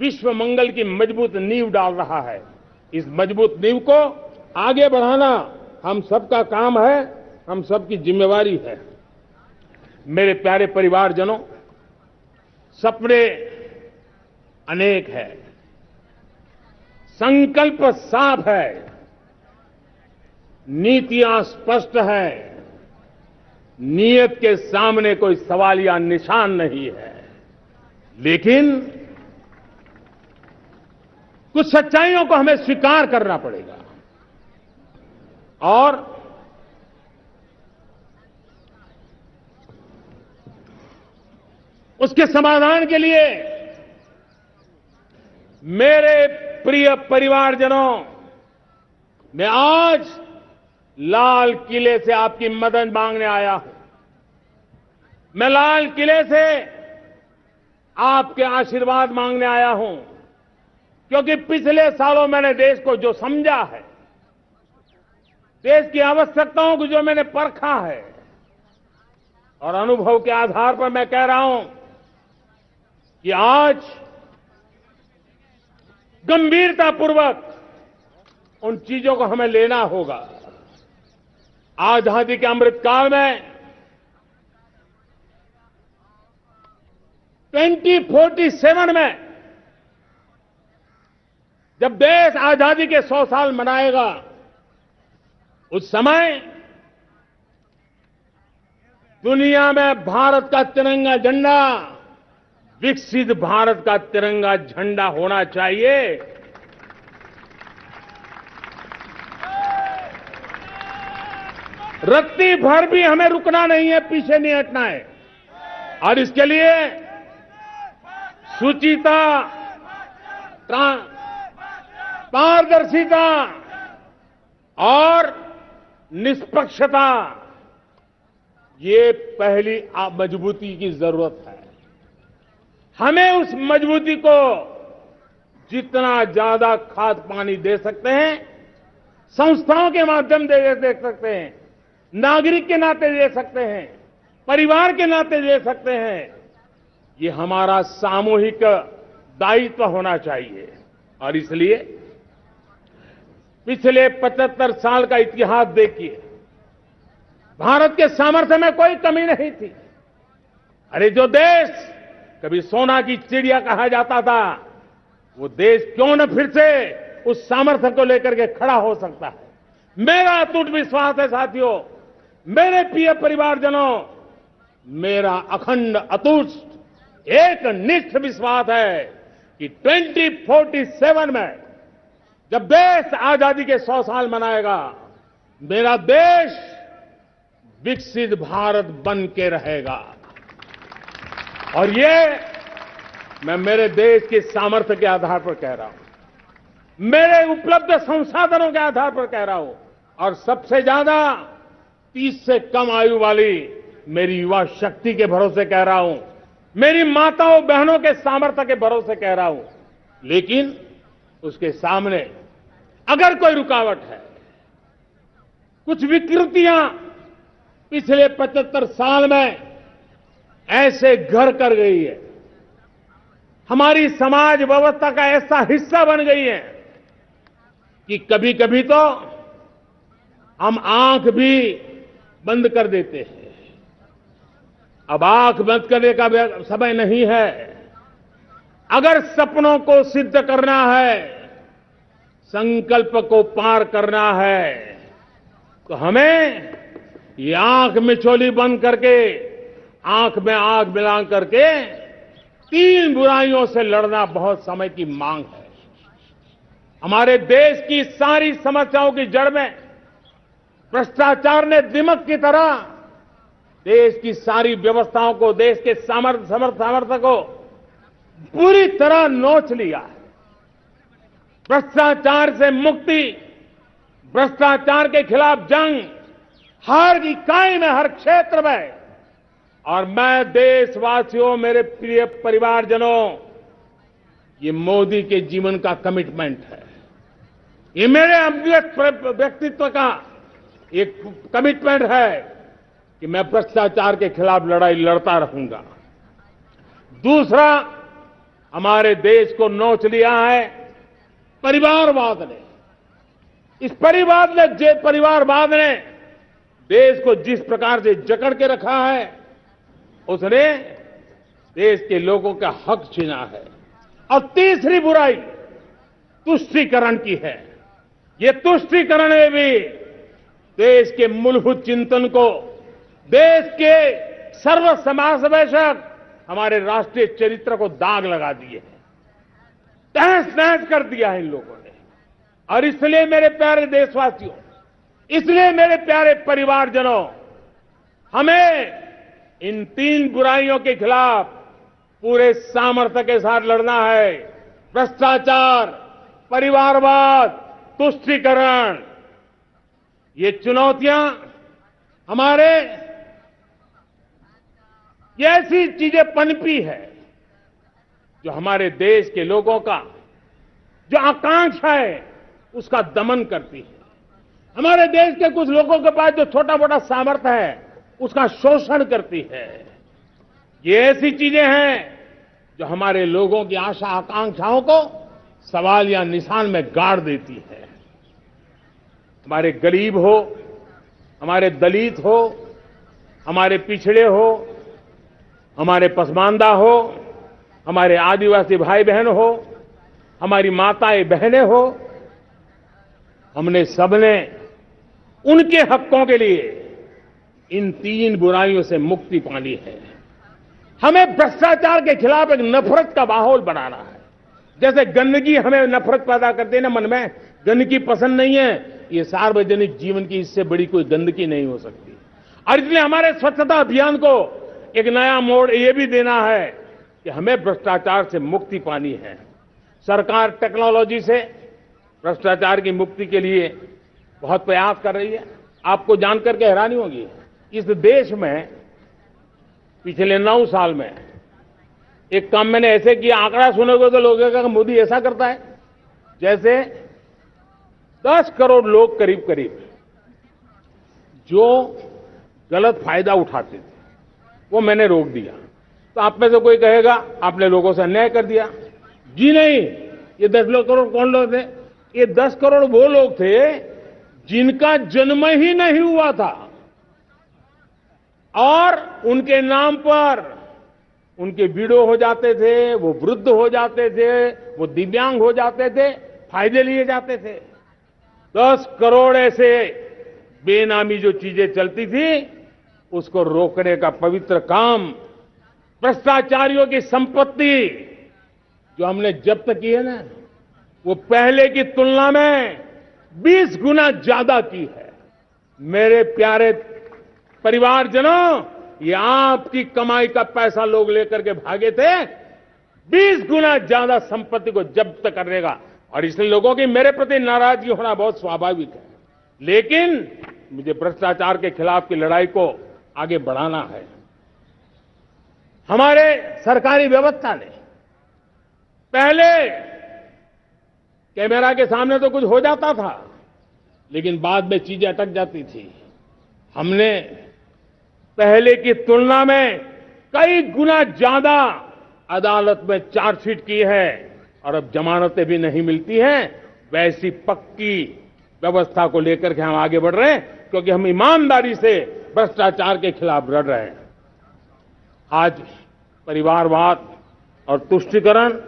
विश्व मंगल की मजबूत नींव डाल रहा है। इस मजबूत नींव को आगे बढ़ाना हम सबका काम है, हम सबकी जिम्मेवारी है। मेरे प्यारे परिवारजनों, सपने अनेक है, संकल्प साफ है, नीतियां स्पष्ट है, नीयत के सामने कोई सवाल या निशान नहीं है, लेकिन कुछ सच्चाइयों को हमें स्वीकार करना पड़ेगा और उसके समाधान के लिए मेरे प्रिय परिवारजनों, मैं आज लाल किले से आपकी मदद मांगने आया हूं। मैं लाल किले से आपके आशीर्वाद मांगने आया हूं, क्योंकि पिछले सालों मैंने देश को जो समझा है, देश की आवश्यकताओं को जो मैंने परखा है और अनुभव के आधार पर मैं कह रहा हूं कि आज गंभीरतापूर्वक उन चीजों को हमें लेना होगा। आजादी के अमृतकाल में 2047 में जब देश आजादी के 100 साल मनाएगा, उस समय दुनिया में भारत का तिरंगा झंडा विकसित भारत का तिरंगा झंडा होना चाहिए। रत्ती भर भी हमें रुकना नहीं है, पीछे नहीं हटना है। और इसके लिए शुचिता, पारदर्शिता और निष्पक्षता, ये पहली मजबूती की जरूरत है। हमें उस मजबूती को जितना ज्यादा खाद पानी दे सकते हैं, संस्थाओं के माध्यम से दे सकते हैं, नागरिक के नाते दे सकते हैं, परिवार के नाते दे सकते हैं, ये हमारा सामूहिक दायित्व होना चाहिए। और इसलिए पिछले 75 साल का इतिहास देखिए, भारत के सामर्थ्य में कोई कमी नहीं थी। अरे जो देश कभी सोना की चिड़िया कहा जाता था, वो देश क्यों न फिर से उस सामर्थ्य को लेकर के खड़ा हो सकता है। मेरा अटूट विश्वास है साथियों, मेरे प्रिय परिवारजनों, मेरा अखंड अटूट एक निष्ठ विश्वास है कि 2047 में जब देश आजादी के 100 साल मनाएगा, मेरा देश विकसित भारत बन के रहेगा। और ये मैं मेरे देश के सामर्थ्य के आधार पर कह रहा हूं, मेरे उपलब्ध संसाधनों के आधार पर कह रहा हूं, और सबसे ज्यादा 30 से कम आयु वाली मेरी युवा शक्ति के भरोसे कह रहा हूं, मेरी माताओं बहनों के सामर्थ्य के भरोसे कह रहा हूं। लेकिन उसके सामने अगर कोई रुकावट है, कुछ विकृतियां पिछले 75 साल में ऐसे घर कर गई है, हमारी समाज व्यवस्था का ऐसा हिस्सा बन गई है कि कभी कभी तो हम आंख भी बंद कर देते हैं। अब आंख बंद करने का समय नहीं है। अगर सपनों को सिद्ध करना है, संकल्प को पार करना है, तो हमें ये आंख मिचौली बंद करके, आंख में आंख मिला करके 3 बुराइयों से लड़ना बहुत समय की मांग है। हमारे देश की सारी समस्याओं की जड़ में भ्रष्टाचार ने दिमक की तरह देश की सारी व्यवस्थाओं को, देश के सामर्थ्य को पूरी तरह नोच लिया है। भ्रष्टाचार से मुक्ति, भ्रष्टाचार के खिलाफ जंग हर इकाई में, हर क्षेत्र में। और मैं देशवासियों, मेरे प्रिय परिवारजनों, ये मोदी के जीवन का कमिटमेंट है। ये मेरे व्यक्तित्व का एक कमिटमेंट है कि मैं भ्रष्टाचार के खिलाफ लड़ाई लड़ता रहूंगा। दूसरा, हमारे देश को नोच लिया है परिवारवाद ने। इस परिवारवाद ने देश को जिस प्रकार से जकड़ के रखा है, उसने देश के लोगों का हक छीना है। और तीसरी बुराई तुष्टीकरण की है। ये तुष्टीकरण में भी देश के मूलभूत चिंतन को, देश के सर्व समावेशक हमारे राष्ट्रीय चरित्र को दाग लगा दिए हैं, तहस नहस कर दिया है इन लोगों ने। और इसलिए मेरे प्यारे देशवासियों, इसलिए मेरे प्यारे परिवारजनों, हमें इन 3 बुराइयों के खिलाफ पूरे सामर्थ्य के साथ लड़ना है। भ्रष्टाचार, परिवारवाद, तुष्टीकरण, ये चुनौतियां हमारे ये ऐसी चीजें पनपी है जो हमारे देश के लोगों का जो आकांक्षा है उसका दमन करती है। हमारे देश के कुछ लोगों के पास जो छोटा मोटा सामर्थ्य है उसका शोषण करती है। ये ऐसी चीजें हैं जो हमारे लोगों की आशा आकांक्षाओं को सवाल या निशान में गाड़ देती है। हमारे गरीब हो, हमारे दलित हो, हमारे पिछड़े हो, हमारे पसमानदा हो, हमारे आदिवासी भाई बहन हो, हमारी माताएं बहनें हो, हमने सबने उनके हकों के लिए इन 3 बुराइयों से मुक्ति पानी है। हमें भ्रष्टाचार के खिलाफ एक नफरत का माहौल बनाना है। जैसे गंदगी हमें नफरत पैदा करती है ना मन में, गंदगी पसंद नहीं है, ये सार्वजनिक जीवन की इससे बड़ी कोई गंदगी नहीं हो सकती। और इसलिए हमारे स्वच्छता अभियान को एक नया मोड़ ये भी देना है कि हमें भ्रष्टाचार से मुक्ति पानी है। सरकार टेक्नोलॉजी से भ्रष्टाचार की मुक्ति के लिए बहुत प्रयास कर रही है। आपको जानकर के हैरानी होगी, इस देश में पिछले 9 साल में एक काम मैंने ऐसे किया, आंकड़ा सुनोगे तो लोग कहेंगे मोदी ऐसा करता है। जैसे 10 करोड़ लोग करीब करीब जो गलत फायदा उठाते थे वो मैंने रोक दिया। तो आप में से कोई कहेगा आपने लोगों से अन्याय कर दिया। जी नहीं, ये 10 करोड़ कौन लोग थे? ये 10 करोड़ वो लोग थे जिनका जन्म ही नहीं हुआ था और उनके नाम पर उनके विडो हो जाते थे, वो वृद्ध हो जाते थे, वो दिव्यांग हो जाते थे, फायदे लिए जाते थे। 10 करोड़ ऐसे बेनामी जो चीजें चलती थी उसको रोकने का पवित्र काम, भ्रष्टाचारियों की संपत्ति जो हमने जब्त की है ना, वो पहले की तुलना में 20 गुना ज्यादा की है। मेरे प्यारे परिवारजनों, ये आपकी कमाई का पैसा लोग लेकर के भागे थे, 20 गुना ज्यादा संपत्ति को जब्त करने का। और इसलिए लोगों की मेरे प्रति नाराजगी होना बहुत स्वाभाविक है, लेकिन मुझे भ्रष्टाचार के खिलाफ की लड़ाई को आगे बढ़ाना है। हमारे सरकारी व्यवस्था ने पहले कैमरा के सामने तो कुछ हो जाता था, लेकिन बाद में चीजें अटक जाती थी। हमने पहले की तुलना में कई गुना ज्यादा अदालत में चार्जशीट की है और अब जमानतें भी नहीं मिलती हैं। वैसी पक्की व्यवस्था को लेकर के हम आगे बढ़ रहे हैं, क्योंकि हम ईमानदारी से भ्रष्टाचार के खिलाफ लड़ रहे हैं। आज परिवारवाद और तुष्टीकरण,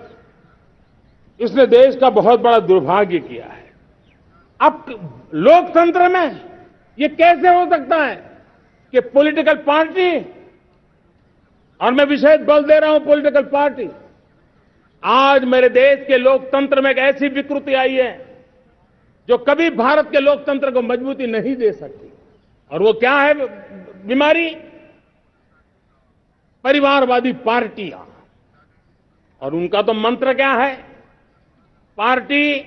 इसने देश का बहुत बड़ा दुर्भाग्य किया है। अब लोकतंत्र में ये कैसे हो सकता है कि पॉलिटिकल पार्टी, और मैं विशेष बल दे रहा हूं पॉलिटिकल पार्टी, आज मेरे देश के लोकतंत्र में एक ऐसी विकृति आई है जो कभी भारत के लोकतंत्र को मजबूती नहीं दे सकती। और वो क्या है बीमारी? परिवारवादी पार्टियां। और उनका तो मंत्र क्या है? Party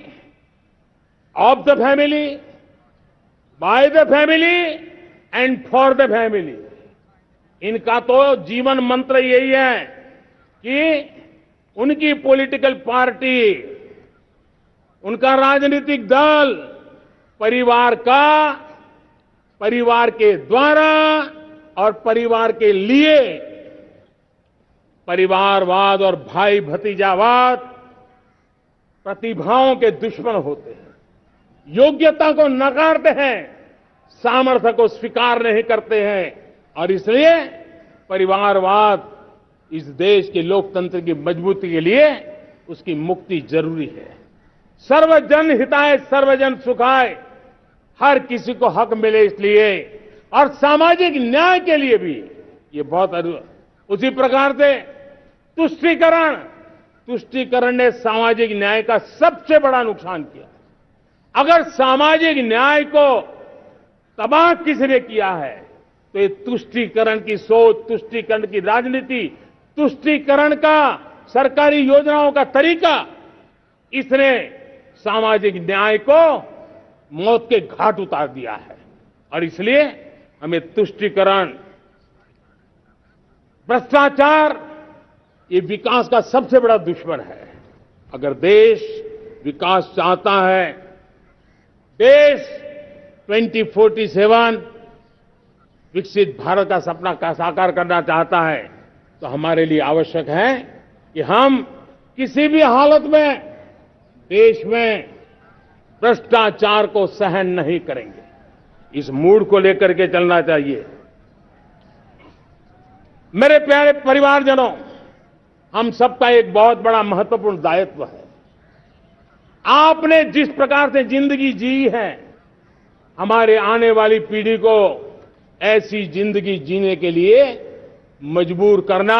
of the family, by the family and for the family. इनका तो जीवन मंत्र यही है कि उनकी पॉलिटिकल पार्टी, उनका राजनीतिक दल परिवार का, परिवार के द्वारा और परिवार के लिए, परिवारवाद और भाई भतीजावाद प्रतिभाओं के दुश्मन होते हैं, योग्यता को नकारते हैं, सामर्थ्य को स्वीकार नहीं करते हैं। और इसलिए परिवारवाद इस देश के लोकतंत्र की मजबूती के लिए उसकी मुक्ति जरूरी है। सर्वजन हिताय सर्वजन सुखाय, हर किसी को हक मिले इसलिए, और सामाजिक न्याय के लिए भी ये बहुत। उसी प्रकार से तुष्टीकरण ने सामाजिक न्याय का सबसे बड़ा नुकसान किया। अगर सामाजिक न्याय को तबाह किसने किया है तो ये तुष्टीकरण की सोच, तुष्टीकरण की राजनीति, तुष्टीकरण का सरकारी योजनाओं का तरीका, इसने सामाजिक न्याय को मौत के घाट उतार दिया है। और इसलिए हमें तुष्टीकरण, भ्रष्टाचार, ये विकास का सबसे बड़ा दुश्मन है। अगर देश विकास चाहता है, देश 2047 विकसित भारत का सपना का साकार करना चाहता है, तो हमारे लिए आवश्यक है कि हम किसी भी हालत में देश में भ्रष्टाचार को सहन नहीं करेंगे। इस मूड को लेकर के चलना चाहिए। मेरे प्यारे परिवारजनों, हम सबका एक बहुत बड़ा महत्वपूर्ण दायित्व है। आपने जिस प्रकार से जिंदगी जी है, हमारे आने वाली पीढ़ी को ऐसी जिंदगी जीने के लिए मजबूर करना,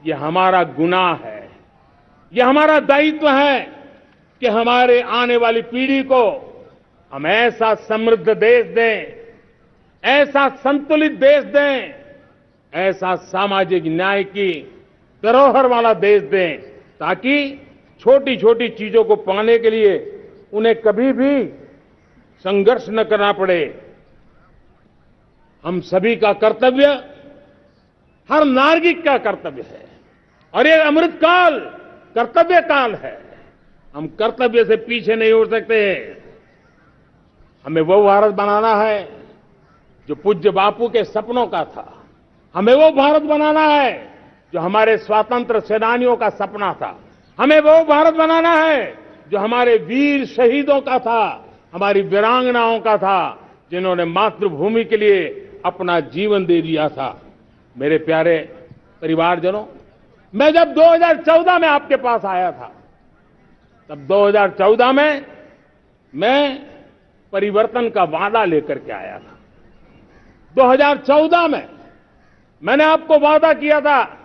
यह हमारा गुनाह है। यह हमारा दायित्व है कि हमारे आने वाली पीढ़ी को हम ऐसा समृद्ध देश दें, ऐसा संतुलित देश दें, ऐसा सामाजिक न्याय की धरोहर वाला देश दें, ताकि छोटी छोटी चीजों को पाने के लिए उन्हें कभी भी संघर्ष न करना पड़े। हम सभी का कर्तव्य, हर नागरिक का कर्तव्य है, और ये अमृत काल कर्तव्य काल है। हम कर्तव्य से पीछे नहीं उठ सकते। हमें वो भारत बनाना है जो पूज्य बापू के सपनों का था। हमें वो भारत बनाना है जो हमारे स्वतंत्र सेनानियों का सपना था। हमें वो भारत बनाना है जो हमारे वीर शहीदों का था, हमारी वीरांगनाओं का था, जिन्होंने मातृभूमि के लिए अपना जीवन दे दिया था। मेरे प्यारे परिवारजनों, मैं जब 2014 में आपके पास आया था, तब 2014 में मैं परिवर्तन का वादा लेकर के आया था। 2014 में मैंने आपको वादा किया था,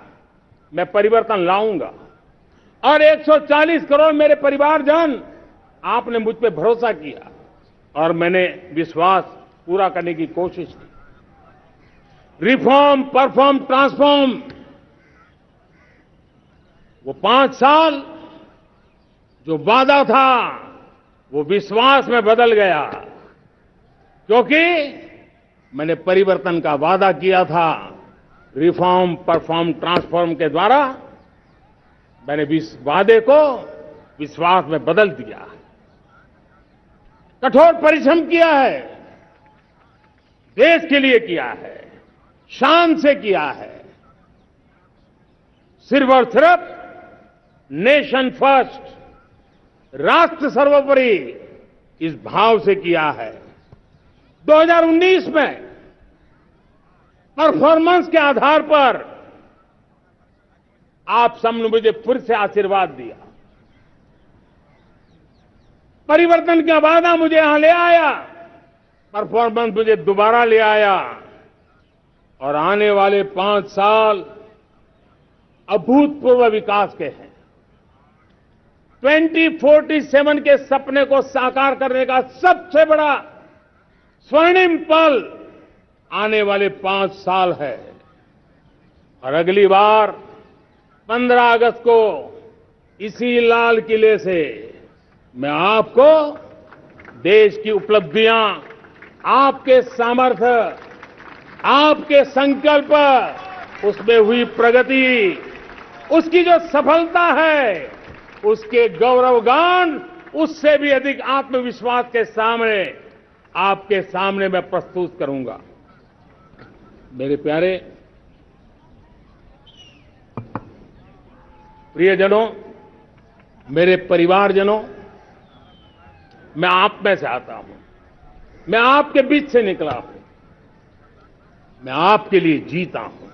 मैं परिवर्तन लाऊंगा, और 140 करोड़ मेरे परिवारजन, आपने मुझ पे भरोसा किया और मैंने विश्वास पूरा करने की कोशिश की। रिफॉर्म, परफॉर्म, ट्रांसफॉर्म, वो 5 साल जो वादा था वो विश्वास में बदल गया, क्योंकि मैंने परिवर्तन का वादा किया था। रिफॉर्म, परफॉर्म, ट्रांसफॉर्म के द्वारा मैंने इस वादे को विश्वास में बदल दिया। कठोर परिश्रम किया है, देश के लिए किया है, शान से किया है, सिर्फ और सिर्फ नेशन फर्स्ट, राष्ट्र सर्वोपरि, इस भाव से किया है। 2019 में परफॉर्मेंस के आधार पर आप सबने मुझे फिर से आशीर्वाद दिया। परिवर्तन का वादा मुझे यहां ले आया, परफॉर्मेंस मुझे दोबारा ले आया, और आने वाले 5 साल अभूतपूर्व विकास के हैं। 2047 के सपने को साकार करने का सबसे बड़ा स्वर्णिम पल आने वाले 5 साल है। और अगली बार 15 अगस्त को इसी लाल किले से मैं आपको देश की उपलब्धियां, आपके सामर्थ्य, आपके संकल्प, उसमें हुई प्रगति, उसकी जो सफलता है, उसके गौरवगान, उससे भी अधिक आत्मविश्वास के सामने, आपके सामने मैं प्रस्तुत करूंगा। मेरे प्यारे प्रियजनों, मेरे परिवारजनों, मैं आप में से आता हूं, मैं आपके बीच से निकला हूं, मैं आपके लिए जीता हूं।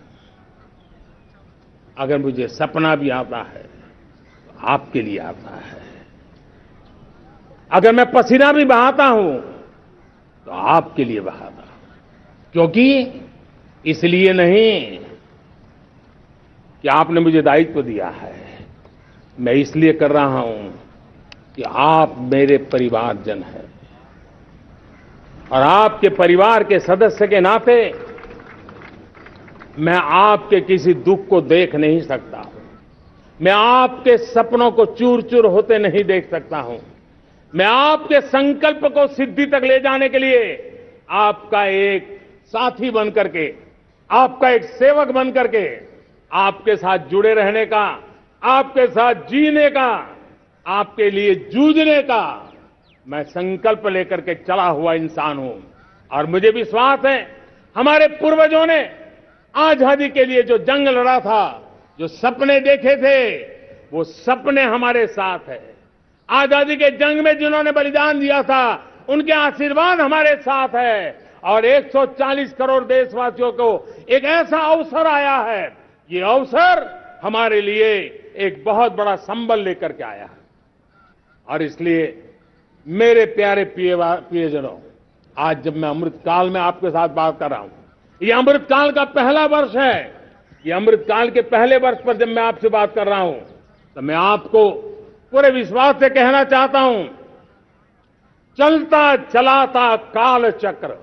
अगर मुझे सपना भी आता है तो आपके लिए आता है। अगर मैं पसीना भी बहाता हूं तो आपके लिए बहाता हूं, क्योंकि इसलिए नहीं कि आपने मुझे दायित्व दिया है, मैं इसलिए कर रहा हूं कि आप मेरे परिवारजन हैं, और आपके परिवार के सदस्य के नाते मैं आपके किसी दुख को देख नहीं सकता हूं, मैं आपके सपनों को चूर चूर होते नहीं देख सकता हूं, मैं आपके संकल्प को सिद्धि तक ले जाने के लिए आपका एक साथी बन करके, आपका एक सेवक बन करके, आपके साथ जुड़े रहने का, आपके साथ जीने का, आपके लिए जूझने का मैं संकल्प लेकर के चला हुआ इंसान हूं। और मुझे विश्वास है, हमारे पूर्वजों ने आजादी के लिए जो जंग लड़ा था, जो सपने देखे थे, वो सपने हमारे साथ है। आजादी के जंग में जिन्होंने बलिदान दिया था, उनके आशीर्वाद हमारे साथ है। और 140 करोड़ देशवासियों को एक ऐसा अवसर आया है। ये अवसर हमारे लिए एक बहुत बड़ा संबल लेकर के आया है और इसलिए मेरे प्यारे प्रियजनों, आज जब मैं अमृतकाल में आपके साथ बात कर रहा हूं, ये अमृतकाल का पहला वर्ष है। ये अमृतकाल के पहले वर्ष पर जब मैं आपसे बात कर रहा हूं तो मैं आपको पूरे विश्वास से कहना चाहता हूं, चलता चलाता काल चक्र,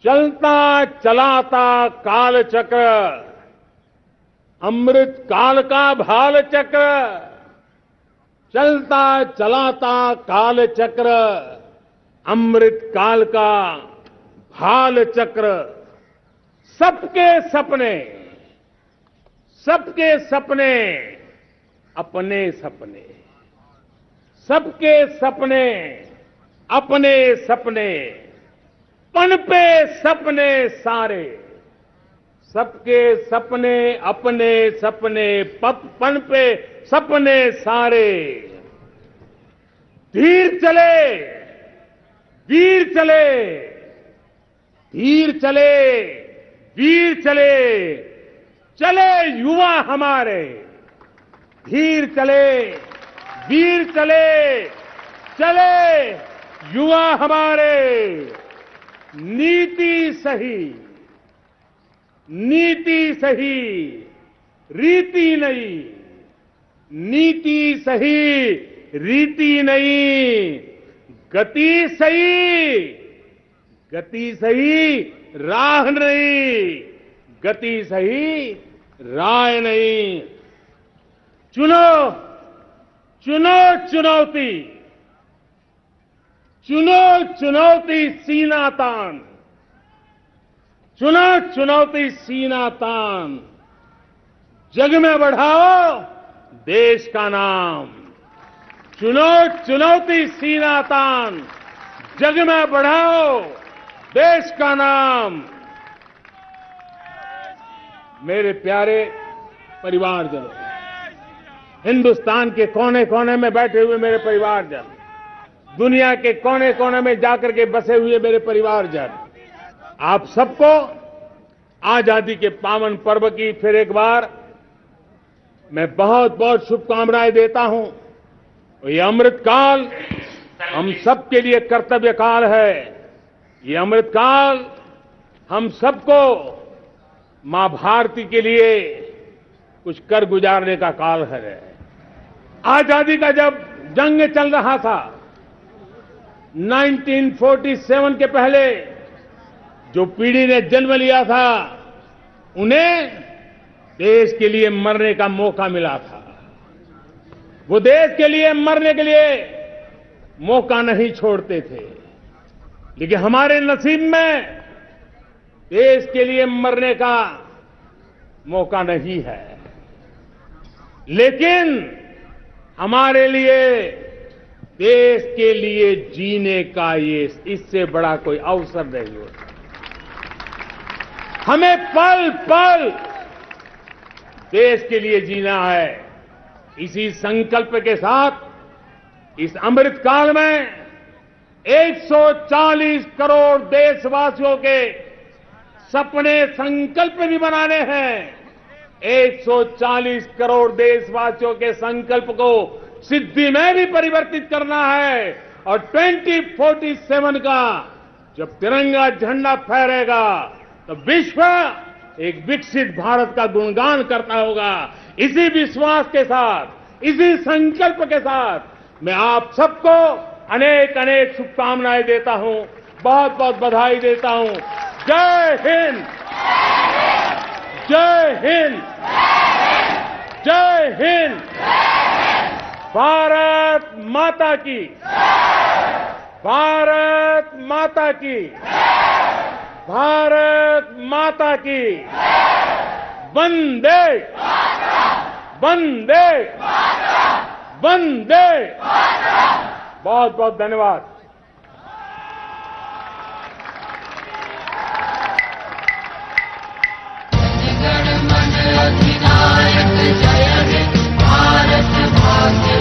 चलता चलाता काल चक्र, अमृत काल का भाल चक्र, चलता चलाता काल चक्र, अमृत काल का भाल चक्र, सबके सपने, सबके सपने, अपने सपने, सबके सपने, अपने सपने, पनपे सपने सारे, सबके सपने, अपने सपने, पनपे सपने सारे, धीर चले, वीर चले, धीर चले, वीर चले, चले युवा हमारे, धीर चले, वीर चले, चले युवा हमारे, नीति सही, नीति सही, रीति नहीं, नीति सही, रीति नहीं, गति सही, गति सही, राह नहीं, गति सही, राह नहीं। चुनो, चुनो चुनौती, चुनो चुनौती सीना तान, चुनो चुनौती सीना तान, जग में बढ़ाओ देश का नाम, चुनो चुनौती सीना तान, जग में बढ़ाओ देश का नाम। मेरे प्यारे परिवारजनों, हिंदुस्तान के कोने कोने में बैठे हुए मेरे परिवारजन, दुनिया के कोने कोने में जाकर के बसे हुए मेरे परिवारजन, आप सबको आजादी के पावन पर्व की फिर एक बार मैं बहुत बहुत शुभकामनाएं देता हूं। ये अमृतकाल हम सबके लिए कर्तव्य काल है। ये अमृतकाल हम सबको मां भारती के लिए कुछ कर गुजारने का काल है। आजादी का जब जंग चल रहा था 1947 के पहले जो पीढ़ी ने जन्म लिया था उन्हें देश के लिए मरने का मौका मिला था। वो देश के लिए मरने के लिए मौका नहीं छोड़ते थे, लेकिन हमारे नसीब में देश के लिए मरने का मौका नहीं है। लेकिन हमारे लिए देश के लिए जीने का ये इससे बड़ा कोई अवसर नहीं होता। हमें पल पल देश के लिए जीना है। इसी संकल्प के साथ इस अमृतकाल में 140 करोड़ देशवासियों के सपने संकल्प भी बनाने हैं। 140 करोड़ देशवासियों के संकल्प को सिद्धि में भी परिवर्तित करना है और 2047 का जब तिरंगा झंडा फहरेगा तो विश्व एक विकसित भारत का गुणगान करता होगा। इसी विश्वास के साथ, इसी संकल्प के साथ मैं आप सबको अनेक अनेक शुभकामनाएं देता हूं, बहुत बहुत बधाई देता हूं। जय हिंद, जय हिंद, जय हिंद। भारत माता की, भारत माता की, भारत माता की। वंदे, वंदे, वंदे। बहुत बहुत धन्यवाद। जनगण मन अधिनायक जय हे भारत भाग्य